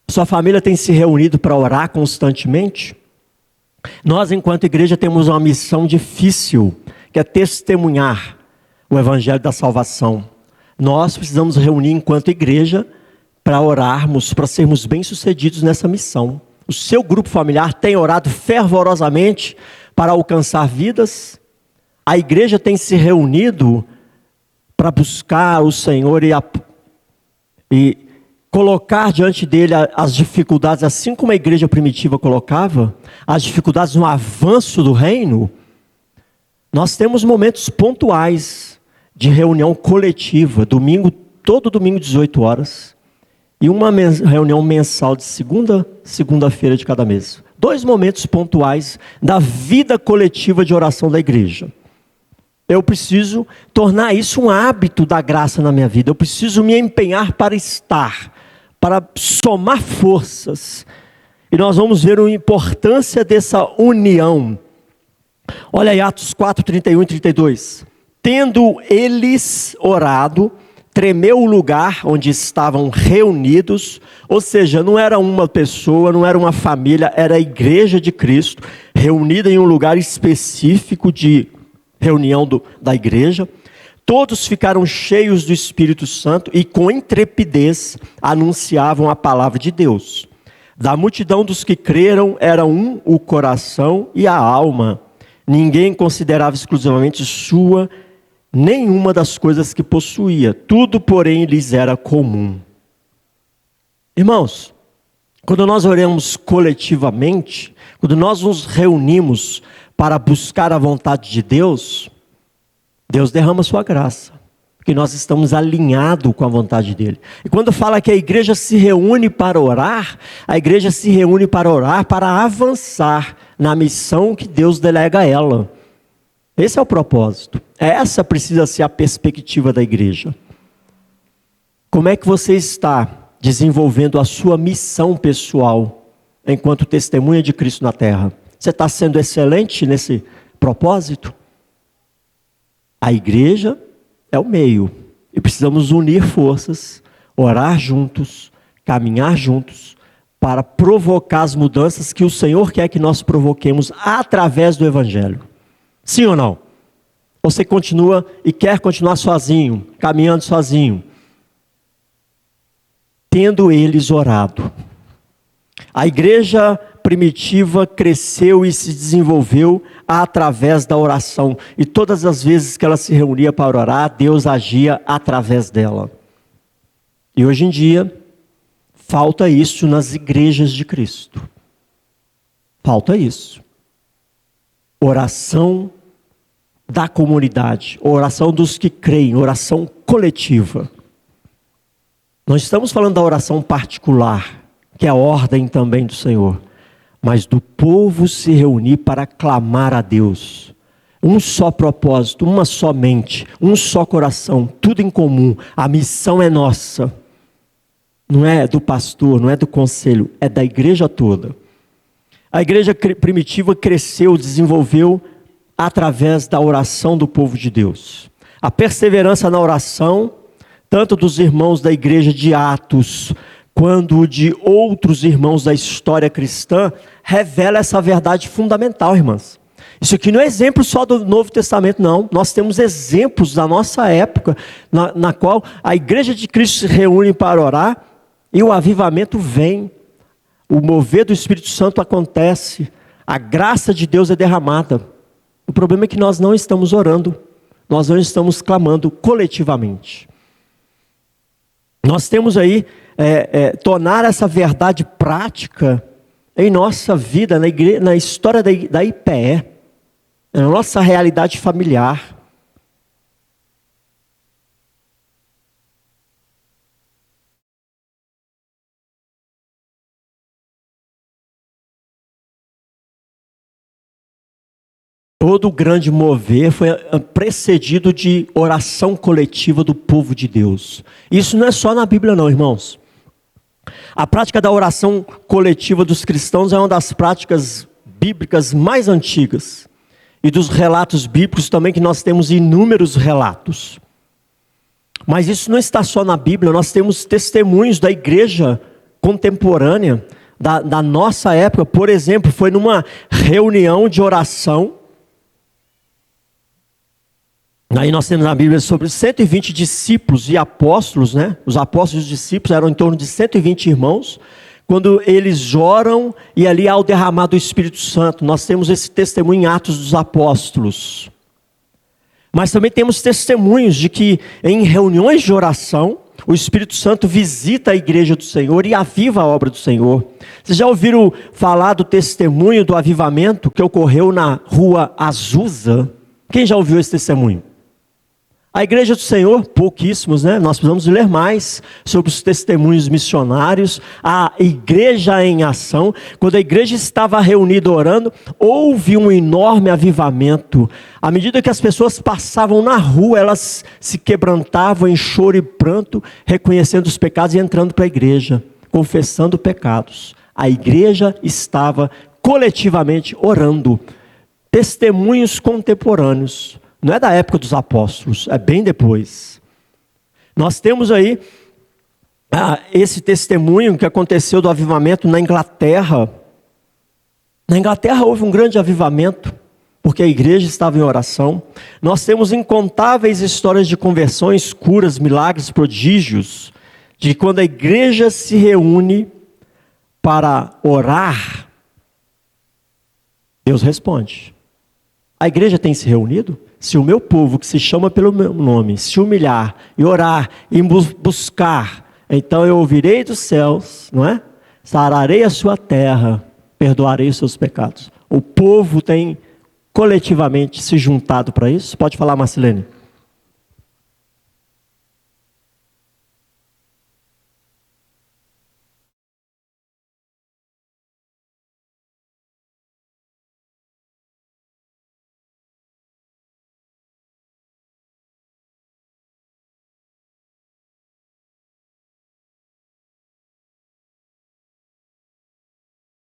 Sua família tem se reunido para orar constantemente? Nós, enquanto igreja, temos uma missão difícil, que é testemunhar o evangelho da salvação. Nós precisamos reunir enquanto igreja para orarmos, para sermos bem-sucedidos nessa missão. O seu grupo familiar tem orado fervorosamente para alcançar vidas? A igreja tem se reunido para buscar o Senhor e colocar diante dele as dificuldades, assim como a igreja primitiva colocava, as dificuldades no avanço do reino? Nós temos momentos pontuais de reunião coletiva, todo domingo 18 horas, e uma reunião mensal de segunda-feira de cada mês. 2 momentos pontuais da vida coletiva de oração da igreja. Eu preciso tornar isso um hábito da graça na minha vida. Eu preciso me empenhar para estar, para somar forças. E nós vamos ver a importância dessa união. Olha aí Atos 4, 31 e 32. Tendo eles orado, tremeu o lugar onde estavam reunidos, ou seja, não era uma pessoa, não era uma família, era a igreja de Cristo, reunida em um lugar específico de reunião da igreja. Todos ficaram cheios do Espírito Santo e com intrepidez anunciavam a palavra de Deus. Da multidão dos que creram era um o coração e a alma. Ninguém considerava exclusivamente sua nenhuma das coisas que possuía. Tudo, porém, lhes era comum. Irmãos, quando nós oramos coletivamente, quando nós nos reunimos para buscar a vontade de Deus, Deus derrama sua graça, porque nós estamos alinhados com a vontade dele. E quando fala que a igreja se reúne para orar, a igreja se reúne para orar, para avançar na missão que Deus delega a ela. Esse é o propósito. Essa precisa ser a perspectiva da igreja. Como é que você está desenvolvendo a sua missão pessoal enquanto testemunha de Cristo na terra? Você está sendo excelente nesse propósito? A igreja é o meio. E precisamos unir forças, orar juntos, caminhar juntos, para provocar as mudanças que o Senhor quer que nós provoquemos através do Evangelho. Sim ou não? Você continua e quer continuar sozinho, caminhando sozinho? Tendo eles orado. A igreja primitiva cresceu e se desenvolveu através da oração. E todas as vezes que ela se reunia para orar, Deus agia através dela. E hoje em dia, falta isso nas igrejas de Cristo. Falta isso. Oração da comunidade, oração dos que creem, oração coletiva. Nós estamos falando da oração particular, que é a ordem também do Senhor, mas do povo se reunir para clamar a Deus. Um só propósito, uma só mente, um só coração, tudo em comum. A missão é nossa. Não é do pastor, não é do conselho, é da igreja toda. A igreja primitiva cresceu, desenvolveu através da oração do povo de Deus. A perseverança na oração, tanto dos irmãos da igreja de Atos, quanto de outros irmãos da história cristã, revela essa verdade fundamental, irmãs. Isso aqui não é exemplo só do Novo Testamento, não. Nós temos exemplos da nossa época, na qual a igreja de Cristo se reúne para orar, e o avivamento vem, o mover do Espírito Santo acontece, a graça de Deus é derramada. O problema é que nós não estamos orando, nós não estamos clamando coletivamente. Nós temos aí, tornar essa verdade prática em nossa vida, na história da IPE, na nossa realidade familiar. Todo grande mover foi precedido de oração coletiva do povo de Deus. Isso não é só na Bíblia não, irmãos. A prática da oração coletiva dos cristãos é uma das práticas bíblicas mais antigas. E dos relatos bíblicos também, que nós temos inúmeros relatos. Mas isso não está só na Bíblia, nós temos testemunhos da igreja contemporânea, da nossa época. Por exemplo, foi numa reunião de oração. Aí nós temos na Bíblia sobre 120 discípulos e apóstolos, né? Os apóstolos e os discípulos eram em torno de 120 irmãos. Quando eles oram e ali há o derramado do Espírito Santo. Nós temos esse testemunho em Atos dos Apóstolos. Mas também temos testemunhos de que em reuniões de oração, o Espírito Santo visita a igreja do Senhor e aviva a obra do Senhor. Vocês já ouviram falar do testemunho do avivamento que ocorreu na rua Azusa? Quem já ouviu esse testemunho? A igreja do Senhor, pouquíssimos, né? Nós precisamos ler mais sobre os testemunhos missionários, a igreja em ação. Quando a igreja estava reunida orando, houve um enorme avivamento. À medida que as pessoas passavam na rua, elas se quebrantavam em choro e pranto, reconhecendo os pecados e entrando para a igreja, confessando pecados. A igreja estava coletivamente orando. Testemunhos contemporâneos. Não é da época dos apóstolos, é bem depois. Nós temos aí esse testemunho que aconteceu do avivamento na Inglaterra. Na Inglaterra houve um grande avivamento, porque a igreja estava em oração. Nós temos incontáveis histórias de conversões, curas, milagres, prodígios, de quando a igreja se reúne para orar, Deus responde. A igreja tem se reunido? Se o meu povo, que se chama pelo meu nome, se humilhar e orar e buscar, então eu ouvirei dos céus, não é? Sararei a sua terra, perdoarei os seus pecados. O povo tem coletivamente se juntado para isso? Pode falar, Marcelene.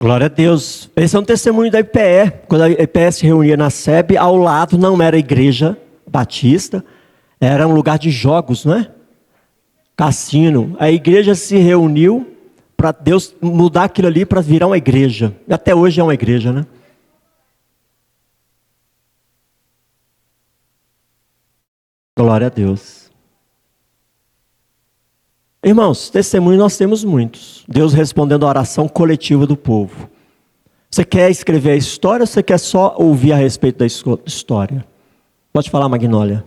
Glória a Deus. Esse é um testemunho da IPE. Quando a IPE se reunia na SEB, ao lado não era a igreja batista, era um lugar de jogos, não é? Cassino. A igreja se reuniu para Deus mudar aquilo ali para virar uma igreja. E até hoje é uma igreja, né? Glória a Deus. Irmãos, testemunhos nós temos muitos. Deus respondendo a oração coletiva do povo. Você quer escrever a história ou você quer só ouvir a respeito da história? Pode falar, Magnólia.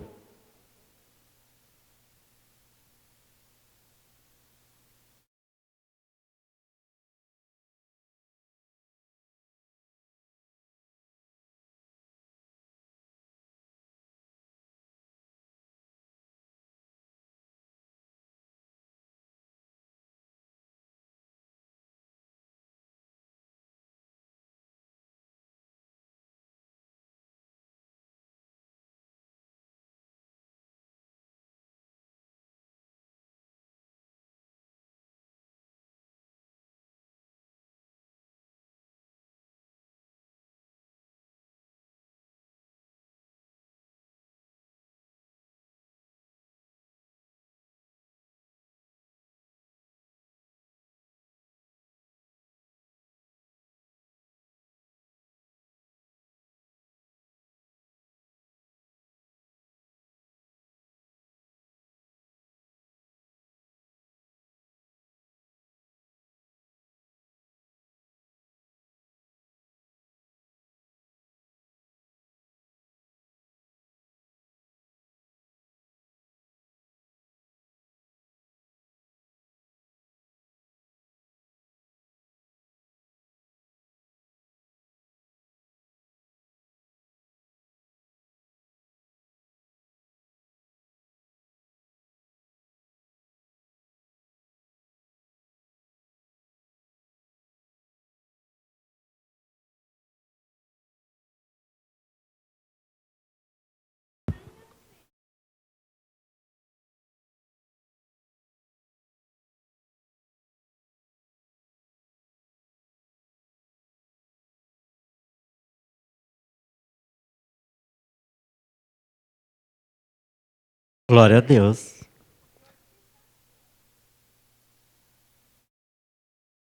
Glória a Deus.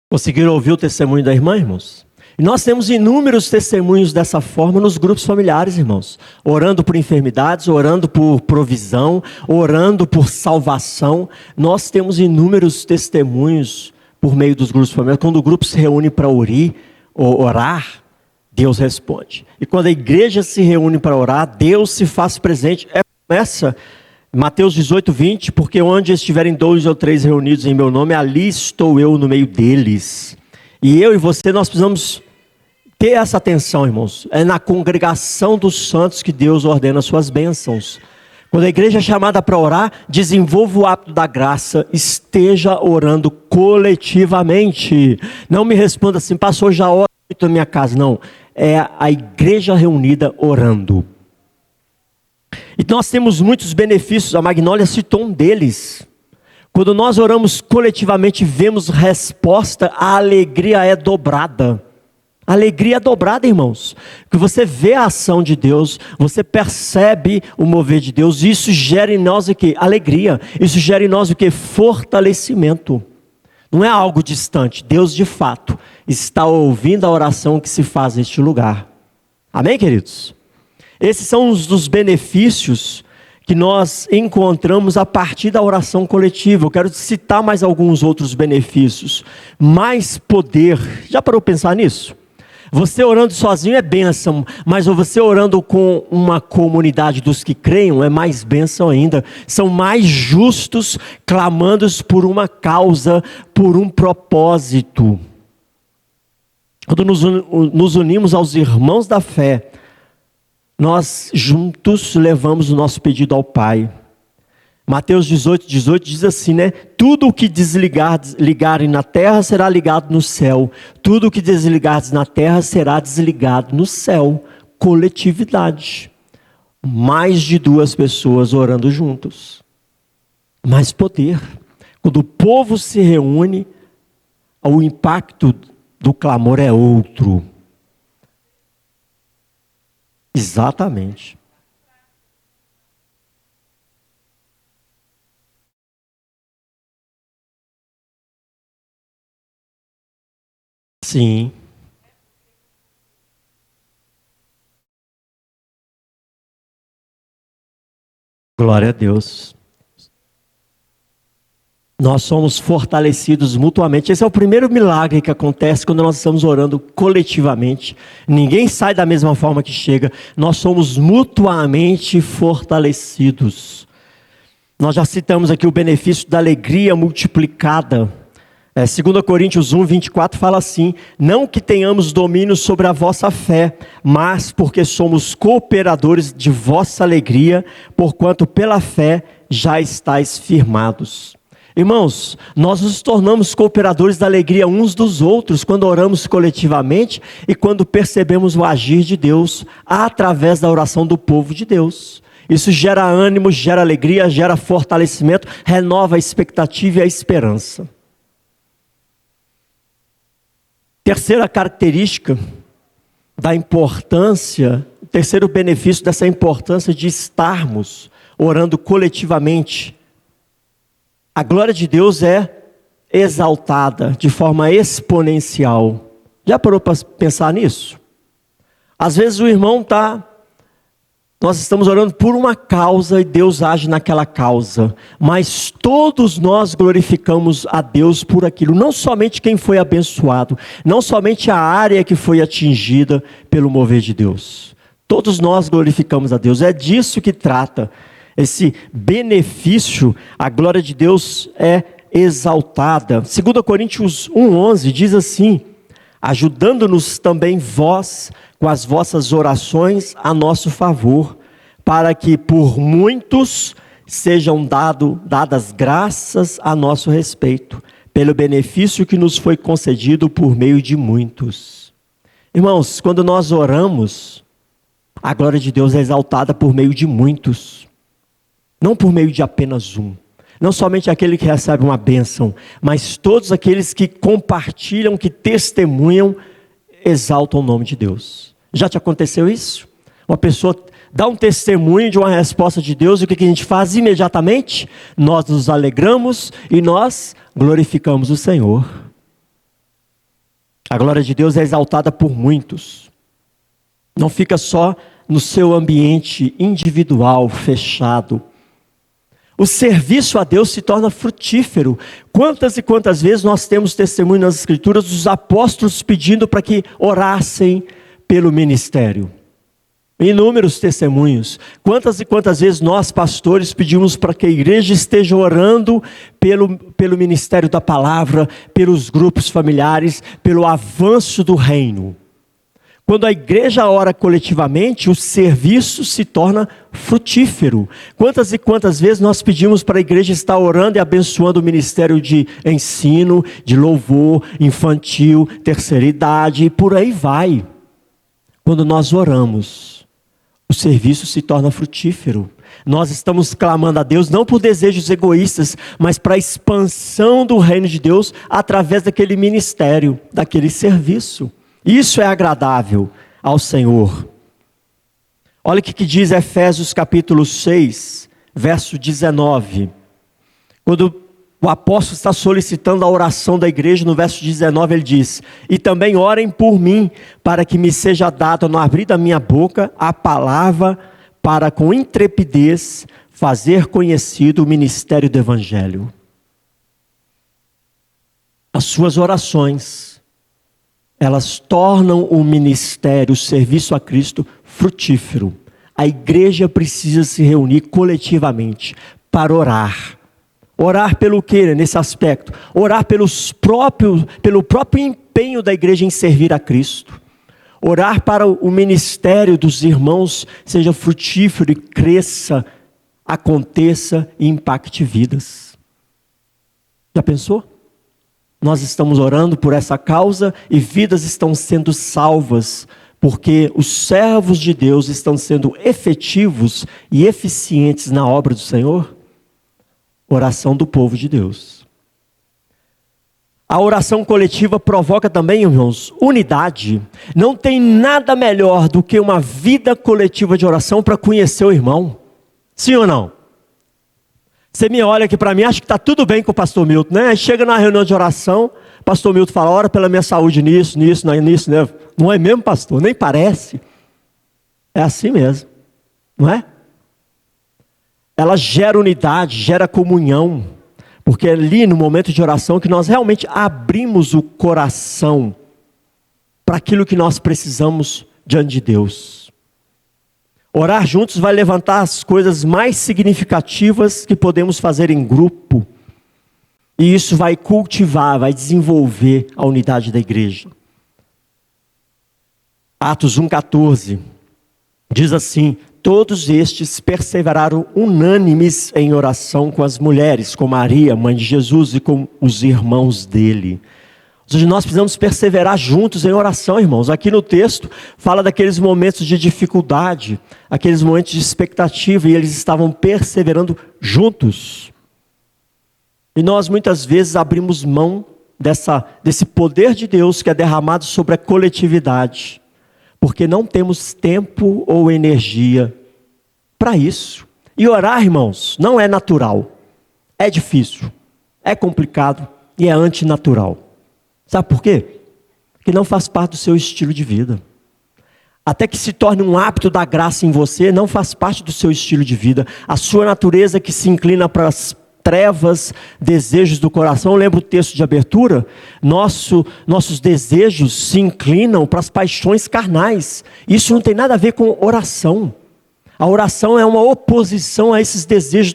Conseguiram ouvir o testemunho da irmã, irmãos? E nós temos inúmeros testemunhos dessa forma nos grupos familiares, irmãos. Orando por enfermidades, orando por provisão, orando por salvação. Nós temos inúmeros testemunhos por meio dos grupos familiares. Quando o grupo se reúne para orar, Deus responde. E quando a igreja se reúne para orar, Deus se faz presente. É promessa, Mateus 18, 20, porque onde estiverem 2 ou 3 reunidos em meu nome, ali estou eu no meio deles. E eu e você, nós precisamos ter essa atenção, irmãos. É na congregação dos santos que Deus ordena suas bênçãos. Quando a igreja é chamada para orar, desenvolva o hábito da graça, esteja orando coletivamente. Não me responda assim, pastor, já ora muito na minha casa. Não, é a igreja reunida orando. E nós temos muitos benefícios, a Magnólia citou um deles. Quando nós oramos coletivamente, vemos resposta, a alegria é dobrada. A alegria é dobrada, irmãos. Porque você vê a ação de Deus, você percebe o mover de Deus, e isso gera em nós o quê? Alegria. Isso gera em nós o quê? Fortalecimento. Não é algo distante. Deus, de fato, está ouvindo a oração que se faz neste lugar. Amém, queridos? Esses são os dos benefícios que nós encontramos a partir da oração coletiva. Eu quero citar mais alguns outros benefícios. Mais poder. Já parou para pensar nisso? Você orando sozinho é bênção, mas você orando com uma comunidade dos que creiam é mais bênção ainda. São mais justos, clamando por uma causa, por um propósito. Quando nos unimos aos irmãos da fé, nós juntos levamos o nosso pedido ao Pai. Mateus 18, 18 diz assim, né? Tudo o que ligarem na terra será ligado no céu. Tudo o que desligardes na terra será desligado no céu. Coletividade. Mais de 2 pessoas orando juntos. Mais poder. Quando o povo se reúne, o impacto do clamor é outro. Exatamente. Sim. Glória a Deus. Nós somos fortalecidos mutuamente. Esse é o primeiro milagre que acontece quando nós estamos orando coletivamente. Ninguém sai da mesma forma que chega. Nós somos mutuamente fortalecidos. Nós já citamos aqui o benefício da alegria multiplicada. 2 Coríntios 1, 24 fala assim: não que tenhamos domínio sobre a vossa fé, mas porque somos cooperadores de vossa alegria, porquanto pela fé já estáis firmados. Irmãos, nós nos tornamos cooperadores da alegria uns dos outros quando oramos coletivamente e quando percebemos o agir de Deus através da oração do povo de Deus. Isso gera ânimo, gera alegria, gera fortalecimento, renova a expectativa e a esperança. Terceira característica da importância, o terceiro benefício dessa importância de estarmos orando coletivamente. A glória de Deus é exaltada de forma exponencial. Já parou para pensar nisso? Às vezes o irmão nós estamos orando por uma causa e Deus age naquela causa. Mas todos nós glorificamos a Deus por aquilo. Não somente quem foi abençoado. Não somente a área que foi atingida pelo mover de Deus. Todos nós glorificamos a Deus. É disso que trata. Esse benefício, a glória de Deus é exaltada. 2 Coríntios 1,11 diz assim: ajudando-nos também vós com as vossas orações a nosso favor, para que por muitos sejam dadas graças a nosso respeito, pelo benefício que nos foi concedido por meio de muitos. Irmãos, quando nós oramos, a glória de Deus é exaltada por meio de muitos, não por meio de apenas um. Não somente aquele que recebe uma bênção, mas todos aqueles que compartilham, que testemunham, exaltam o nome de Deus. Já te aconteceu isso? Uma pessoa dá um testemunho de uma resposta de Deus, e o que a gente faz imediatamente? Nós nos alegramos e nós glorificamos o Senhor. A glória de Deus é exaltada por muitos. Não fica só no seu ambiente individual, fechado. O serviço a Deus se torna frutífero. Quantas e quantas vezes nós temos testemunho nas Escrituras dos apóstolos pedindo para que orassem pelo ministério? Inúmeros testemunhos. Quantas e quantas vezes nós, pastores, pedimos para que a igreja esteja orando pelo ministério da palavra, pelos grupos familiares, pelo avanço do reino. Quando a igreja ora coletivamente, o serviço se torna frutífero. Quantas e quantas vezes nós pedimos para a igreja estar orando e abençoando o ministério de ensino, de louvor, infantil, terceira idade e por aí vai. Quando nós oramos, o serviço se torna frutífero. Nós estamos clamando a Deus não por desejos egoístas, mas para a expansão do reino de Deus através daquele ministério, daquele serviço. Isso é agradável ao Senhor. Olha o que diz Efésios capítulo 6, verso 19. Quando o apóstolo está solicitando a oração da igreja, no verso 19 ele diz: e também orem por mim, para que me seja dado no abrir da minha boca a palavra, para com intrepidez fazer conhecido o ministério do evangelho. As suas orações, elas tornam o ministério, o serviço a Cristo, frutífero. A igreja precisa se reunir coletivamente para orar. Orar pelo quê nesse aspecto? Orar pelo próprio empenho da igreja em servir a Cristo. Orar para o ministério dos irmãos seja frutífero e cresça, aconteça e impacte vidas. Já pensou? Nós estamos orando por essa causa e vidas estão sendo salvas, porque os servos de Deus estão sendo efetivos e eficientes na obra do Senhor. Oração do povo de Deus. A oração coletiva provoca também, irmãos, unidade. Não tem nada melhor do que uma vida coletiva de oração para conhecer o irmão. Sim ou não? Você me olha aqui para mim, acha que está tudo bem com o pastor Milton, né? Aí chega na reunião de oração, o pastor Milton fala: ora pela minha saúde nisso, né? Não é mesmo, pastor? Nem parece. É assim mesmo, não é? Ela gera unidade, gera comunhão, porque é ali no momento de oração que nós realmente abrimos o coração para aquilo que nós precisamos diante de Deus. Orar juntos vai levantar as coisas mais significativas que podemos fazer em grupo. E isso vai cultivar, vai desenvolver a unidade da igreja. Atos 1,14 diz assim: todos estes perseveraram unânimes em oração com as mulheres, com Maria, mãe de Jesus, e com os irmãos dele. Ou seja, nós precisamos perseverar juntos em oração, irmãos. Aqui no texto fala daqueles momentos de dificuldade, aqueles momentos de expectativa, e eles estavam perseverando juntos. E nós muitas vezes abrimos mão desse poder de Deus que é derramado sobre a coletividade, porque não temos tempo ou energia para isso. E orar, irmãos, não é natural, é difícil, é complicado e é antinatural. Sabe por quê? Porque não faz parte do seu estilo de vida. Até que se torne um hábito da graça em você, não faz parte do seu estilo de vida. A sua natureza que se inclina para as trevas, desejos do coração. Lembra o texto de abertura? Nossos desejos se inclinam para as paixões carnais. Isso não tem nada a ver com oração. A oração é uma oposição a esses desejos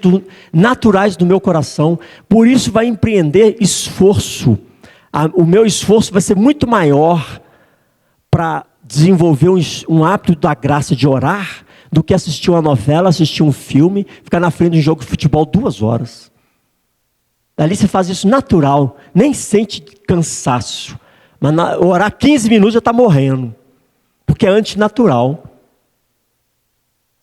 naturais do meu coração. Por isso vai empreender esforço. O meu esforço vai ser muito maior para desenvolver um hábito da graça de orar do que assistir uma novela, assistir um filme, ficar na frente de um jogo de futebol 2 horas. Dali você faz isso natural, nem sente cansaço. Mas orar 15 minutos já está morrendo, porque é antinatural.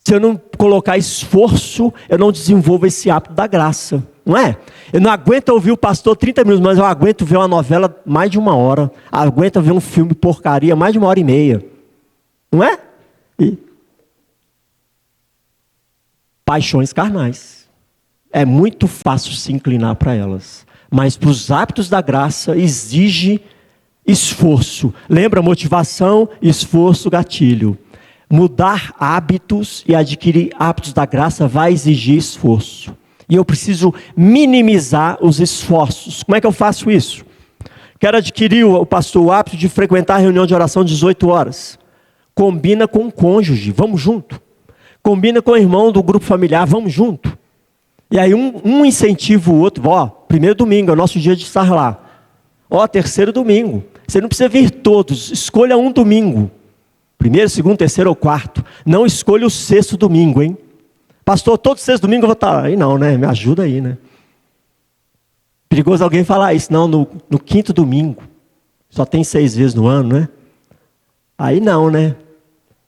Se eu não colocar esforço, eu não desenvolvo esse hábito da graça. Não é? Eu não aguento ouvir o pastor 30 minutos, mas eu aguento ver uma novela mais de 1 hora. Aguento ver um filme porcaria mais de 1h30. Não é? paixões carnais. É muito fácil se inclinar para elas. Mas para os hábitos da graça exige esforço. Lembra? Motivação, esforço, gatilho. Mudar hábitos e adquirir hábitos da graça vai exigir esforço. E eu preciso minimizar os esforços. Como é que eu faço isso? Quero adquirir, pastor, o hábito de frequentar a reunião de oração 18 horas. Combina com o cônjuge, vamos junto. Combina com o irmão do grupo familiar, vamos junto. E aí um incentiva o outro. Primeiro domingo é o nosso dia de estar lá. Terceiro domingo. Você não precisa vir todos, escolha um domingo. Primeiro, segundo, terceiro ou quarto. Não escolha o sexto domingo, hein? Pastor, todo sexto domingo eu vou estar. Aí não, né? Me ajuda aí, né? Perigoso alguém falar isso. Não, no quinto domingo. Só tem 6 vezes no ano, né? Aí não, né?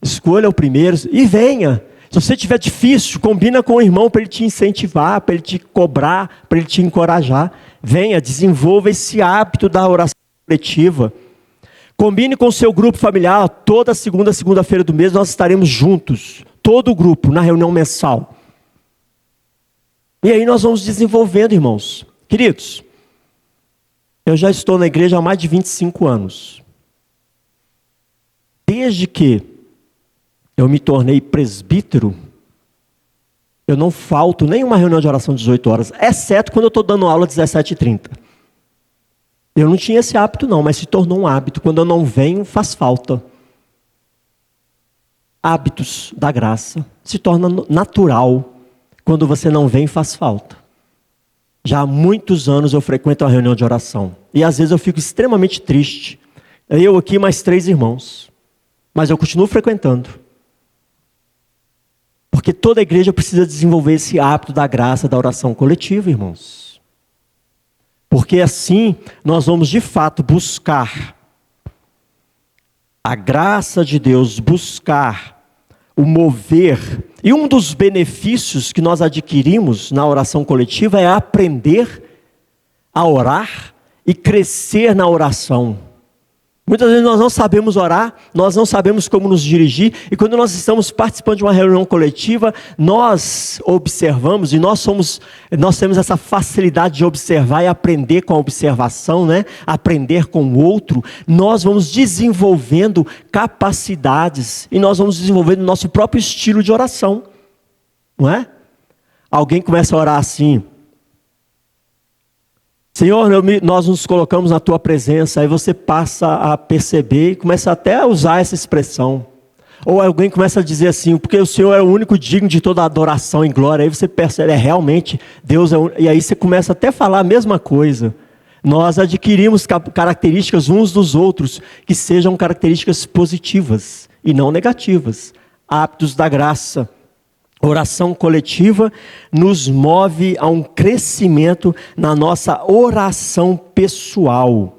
Escolha o primeiro e venha. Se você tiver difícil, combina com o irmão para ele te incentivar, para ele te cobrar, para ele te encorajar. Venha, desenvolva esse hábito da oração coletiva. Combine com o seu grupo familiar. Toda segunda-feira do mês nós estaremos juntos. Todo o grupo, na reunião mensal. E aí nós vamos desenvolvendo, irmãos. Queridos, eu já estou na igreja há mais de 25 anos. Desde que eu me tornei presbítero, eu não falto nenhuma reunião de oração 18 horas, exceto quando eu estou dando aula 17h30. Eu não tinha esse hábito não, mas se tornou um hábito. Quando eu não venho, faz falta. Hábitos da graça se torna natural. Quando você não vem, faz falta. Já há muitos anos eu frequento a reunião de oração. E às vezes eu fico extremamente triste. Eu aqui mais 3 irmãos. Mas eu continuo frequentando. Porque toda igreja precisa desenvolver esse hábito da graça, da oração coletiva, irmãos. Porque assim nós vamos de fato buscar a graça de Deus, buscar o mover. E um dos benefícios que nós adquirimos na oração coletiva é aprender a orar e crescer na oração. Muitas vezes nós não sabemos orar, nós não sabemos como nos dirigir, e quando nós estamos participando de uma reunião coletiva, nós observamos, e nós temos essa facilidade de observar e aprender com a observação, né? Aprender com o outro. Nós vamos desenvolvendo capacidades, e nós vamos desenvolvendo o nosso próprio estilo de oração, não é? Alguém começa a orar assim: Senhor, nós nos colocamos na Tua presença. Aí você passa a perceber e começa até a usar essa expressão. Ou alguém começa a dizer assim: porque o Senhor é o único digno de toda adoração e glória. Aí você percebe, realmente, Deus é o único. E aí você começa até a falar a mesma coisa. Nós adquirimos características uns dos outros, que sejam características positivas e não negativas. Hábitos da graça. Oração coletiva nos move a um crescimento na nossa oração pessoal.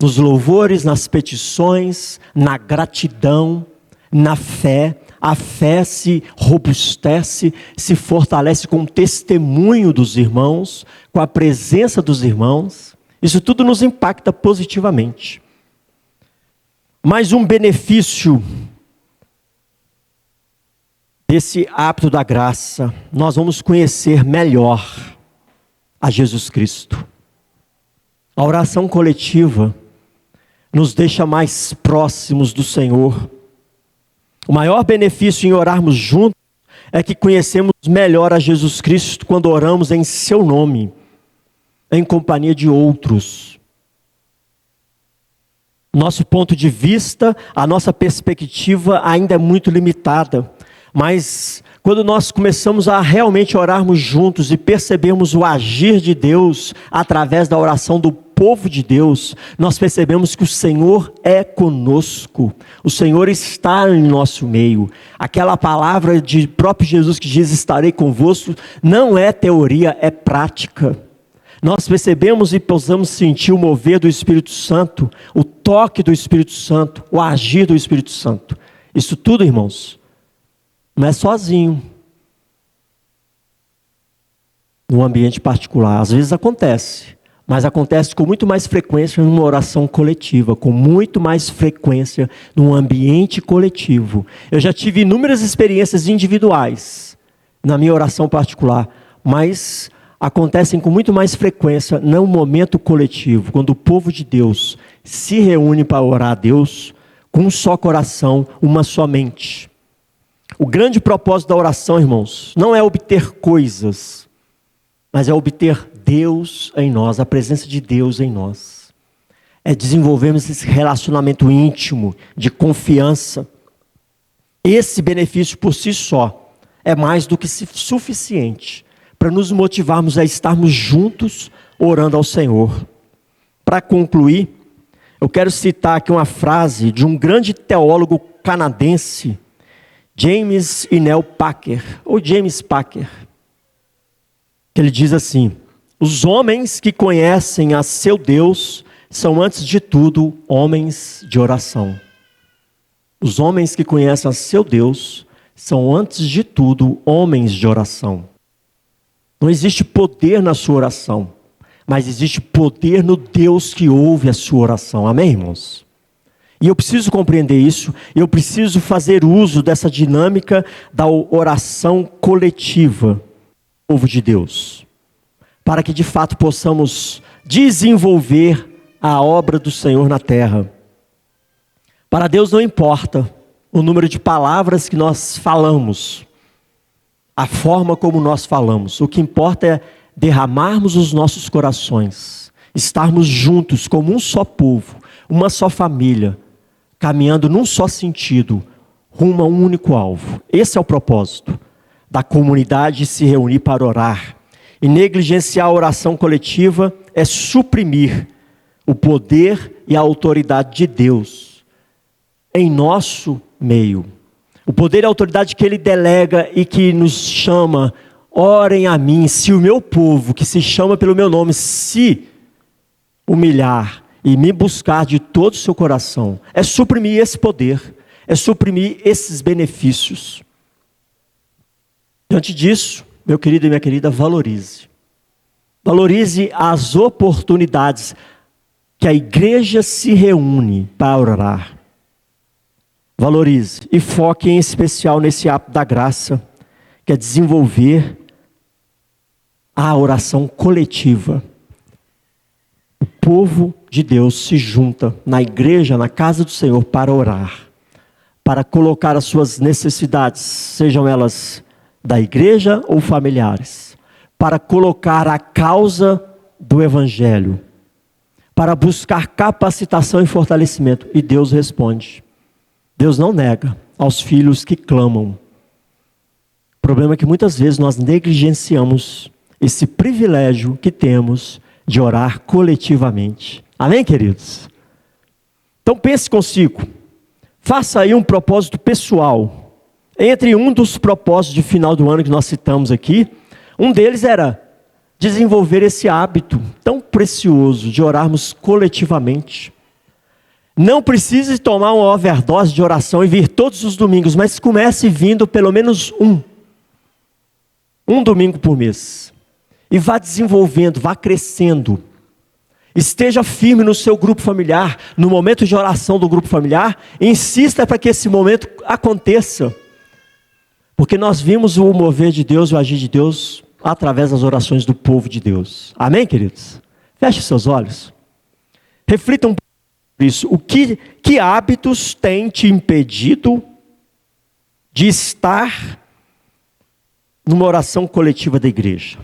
Nos louvores, nas petições, na gratidão, na fé. A fé se robustece, se fortalece com o testemunho dos irmãos, com a presença dos irmãos. Isso tudo nos impacta positivamente. Mais um benefício desse hábito da graça, nós vamos conhecer melhor a Jesus Cristo. A oração coletiva nos deixa mais próximos do Senhor. O maior benefício em orarmos juntos é que conhecemos melhor a Jesus Cristo quando oramos em seu nome, em companhia de outros. Nosso ponto de vista, a nossa perspectiva ainda é muito limitada. Mas quando nós começamos a realmente orarmos juntos e percebemos o agir de Deus através da oração do povo de Deus, nós percebemos que o Senhor é conosco, o Senhor está em nosso meio. Aquela palavra de próprio Jesus que diz: estarei convosco, não é teoria, é prática. Nós percebemos e possamos sentir o mover do Espírito Santo, o toque do Espírito Santo, o agir do Espírito Santo. Isso tudo, irmãos, não é sozinho, num ambiente particular. Às vezes acontece, mas acontece com muito mais frequência numa oração coletiva, com muito mais frequência num ambiente coletivo. Eu já tive inúmeras experiências individuais na minha oração particular, mas acontecem com muito mais frequência no momento coletivo, quando o povo de Deus se reúne para orar a Deus com um só coração, uma só mente. O grande propósito da oração, irmãos, não é obter coisas, mas é obter Deus em nós, a presença de Deus em nós. É desenvolvermos esse relacionamento íntimo, de confiança. Esse benefício por si só é mais do que suficiente para nos motivarmos a estarmos juntos orando ao Senhor. Para concluir, eu quero citar aqui uma frase de um grande teólogo canadense, James Inel Packer, ou James Packer, que ele diz assim: os homens que conhecem a seu Deus são antes de tudo homens de oração. Os homens que conhecem a seu Deus são antes de tudo homens de oração. Não existe poder na sua oração, mas existe poder no Deus que ouve a sua oração. Amém, irmãos? E eu preciso compreender isso, eu preciso fazer uso dessa dinâmica da oração coletiva, povo de Deus, para que de fato possamos desenvolver a obra do Senhor na terra. Para Deus não importa o número de palavras que nós falamos, a forma como nós falamos. O que importa é derramarmos os nossos corações, estarmos juntos como um só povo, uma só família, caminhando num só sentido, rumo a um único alvo. Esse é o propósito da comunidade se reunir para orar. E negligenciar a oração coletiva é suprimir o poder e a autoridade de Deus em nosso meio. O poder e a autoridade que Ele delega e que nos chama: orem a mim, se o meu povo, que se chama pelo meu nome, se humilhar e me buscar de todo o seu coração. É suprimir esse poder, é suprimir esses benefícios. Diante disso, meu querido e minha querida, valorize. Valorize as oportunidades que a igreja se reúne para orar. Valorize e foque em especial nesse ato da graça, que é desenvolver a oração coletiva. O povo de Deus se junta na igreja, na casa do Senhor, para orar, para colocar as suas necessidades, sejam elas da igreja ou familiares, para colocar a causa do evangelho, para buscar capacitação e fortalecimento. E Deus responde. Deus não nega aos filhos que clamam. O problema é que muitas vezes nós negligenciamos esse privilégio que temos de orar coletivamente. Amém, queridos? Então pense consigo. Faça aí um propósito pessoal. Entre um dos propósitos de final do ano que nós citamos aqui, um deles era desenvolver esse hábito tão precioso de orarmos coletivamente. Não precise tomar uma overdose de oração e vir todos os domingos, mas comece vindo pelo menos um domingo por mês. E vá desenvolvendo, vá crescendo. Esteja firme no seu grupo familiar, no momento de oração do grupo familiar, e insista para que esse momento aconteça. Porque nós vimos o mover de Deus, o agir de Deus, através das orações do povo de Deus. Amém, queridos? Feche seus olhos. Reflitam isso. Que hábitos têm te impedido de estar numa oração coletiva da igreja?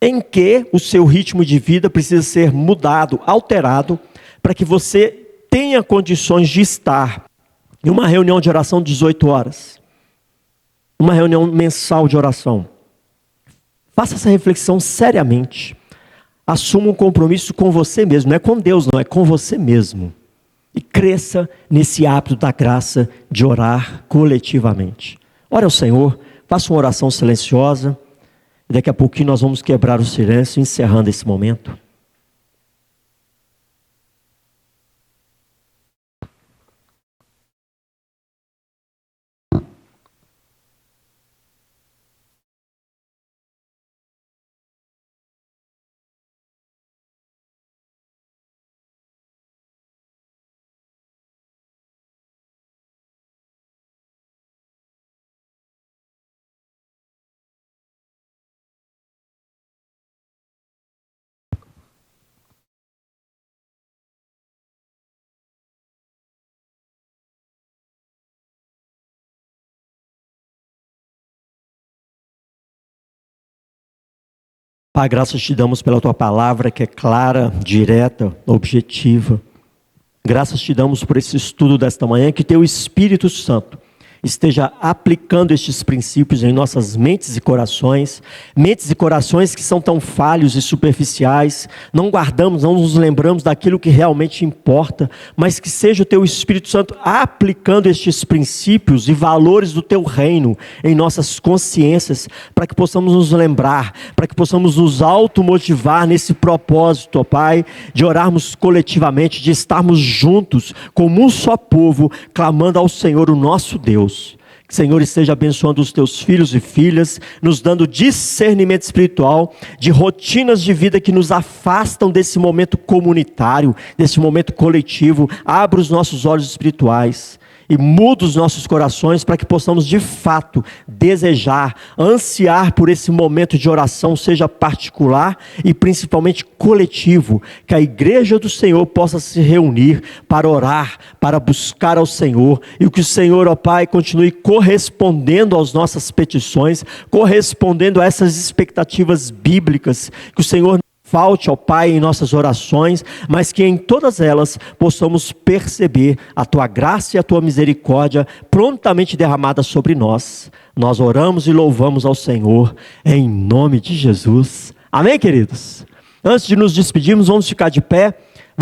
Em que o seu ritmo de vida precisa ser mudado, alterado, para que você tenha condições de estar em uma reunião de oração de 18 horas, uma reunião mensal de oração. Faça essa reflexão seriamente. Assuma um compromisso com você mesmo, não é com Deus, não, é com você mesmo. E cresça nesse hábito da graça de orar coletivamente. Ore ao Senhor, faça uma oração silenciosa. Daqui a pouquinho nós vamos quebrar o silêncio, encerrando esse momento. Pai, graças te damos pela tua palavra que é clara, direta, objetiva. Graças te damos por esse estudo desta manhã, que teu Espírito Santo esteja aplicando estes princípios em nossas mentes e corações que são tão falhos e superficiais, não guardamos, não nos lembramos daquilo que realmente importa, mas que seja o teu Espírito Santo aplicando estes princípios e valores do teu reino em nossas consciências, para que possamos nos lembrar, para que possamos nos automotivar nesse propósito, ó Pai, de orarmos coletivamente, de estarmos juntos como um só povo, clamando ao Senhor, o nosso Deus. Que o Senhor esteja abençoando os teus filhos e filhas, nos dando discernimento espiritual, de rotinas de vida que nos afastam desse momento comunitário, desse momento coletivo. Abra os nossos olhos espirituais e muda os nossos corações para que possamos de fato desejar, ansiar por esse momento de oração, seja particular e principalmente coletivo, que a igreja do Senhor possa se reunir para orar, para buscar ao Senhor, e que o Senhor, ó Pai, continue correspondendo às nossas petições, correspondendo a essas expectativas bíblicas, que o Senhor falte ao Pai em nossas orações, mas que em todas elas possamos perceber a Tua graça e a Tua misericórdia prontamente derramada sobre nós. Nós oramos e louvamos ao Senhor em nome de Jesus. Amém, queridos? Antes de nos despedirmos, vamos ficar de pé.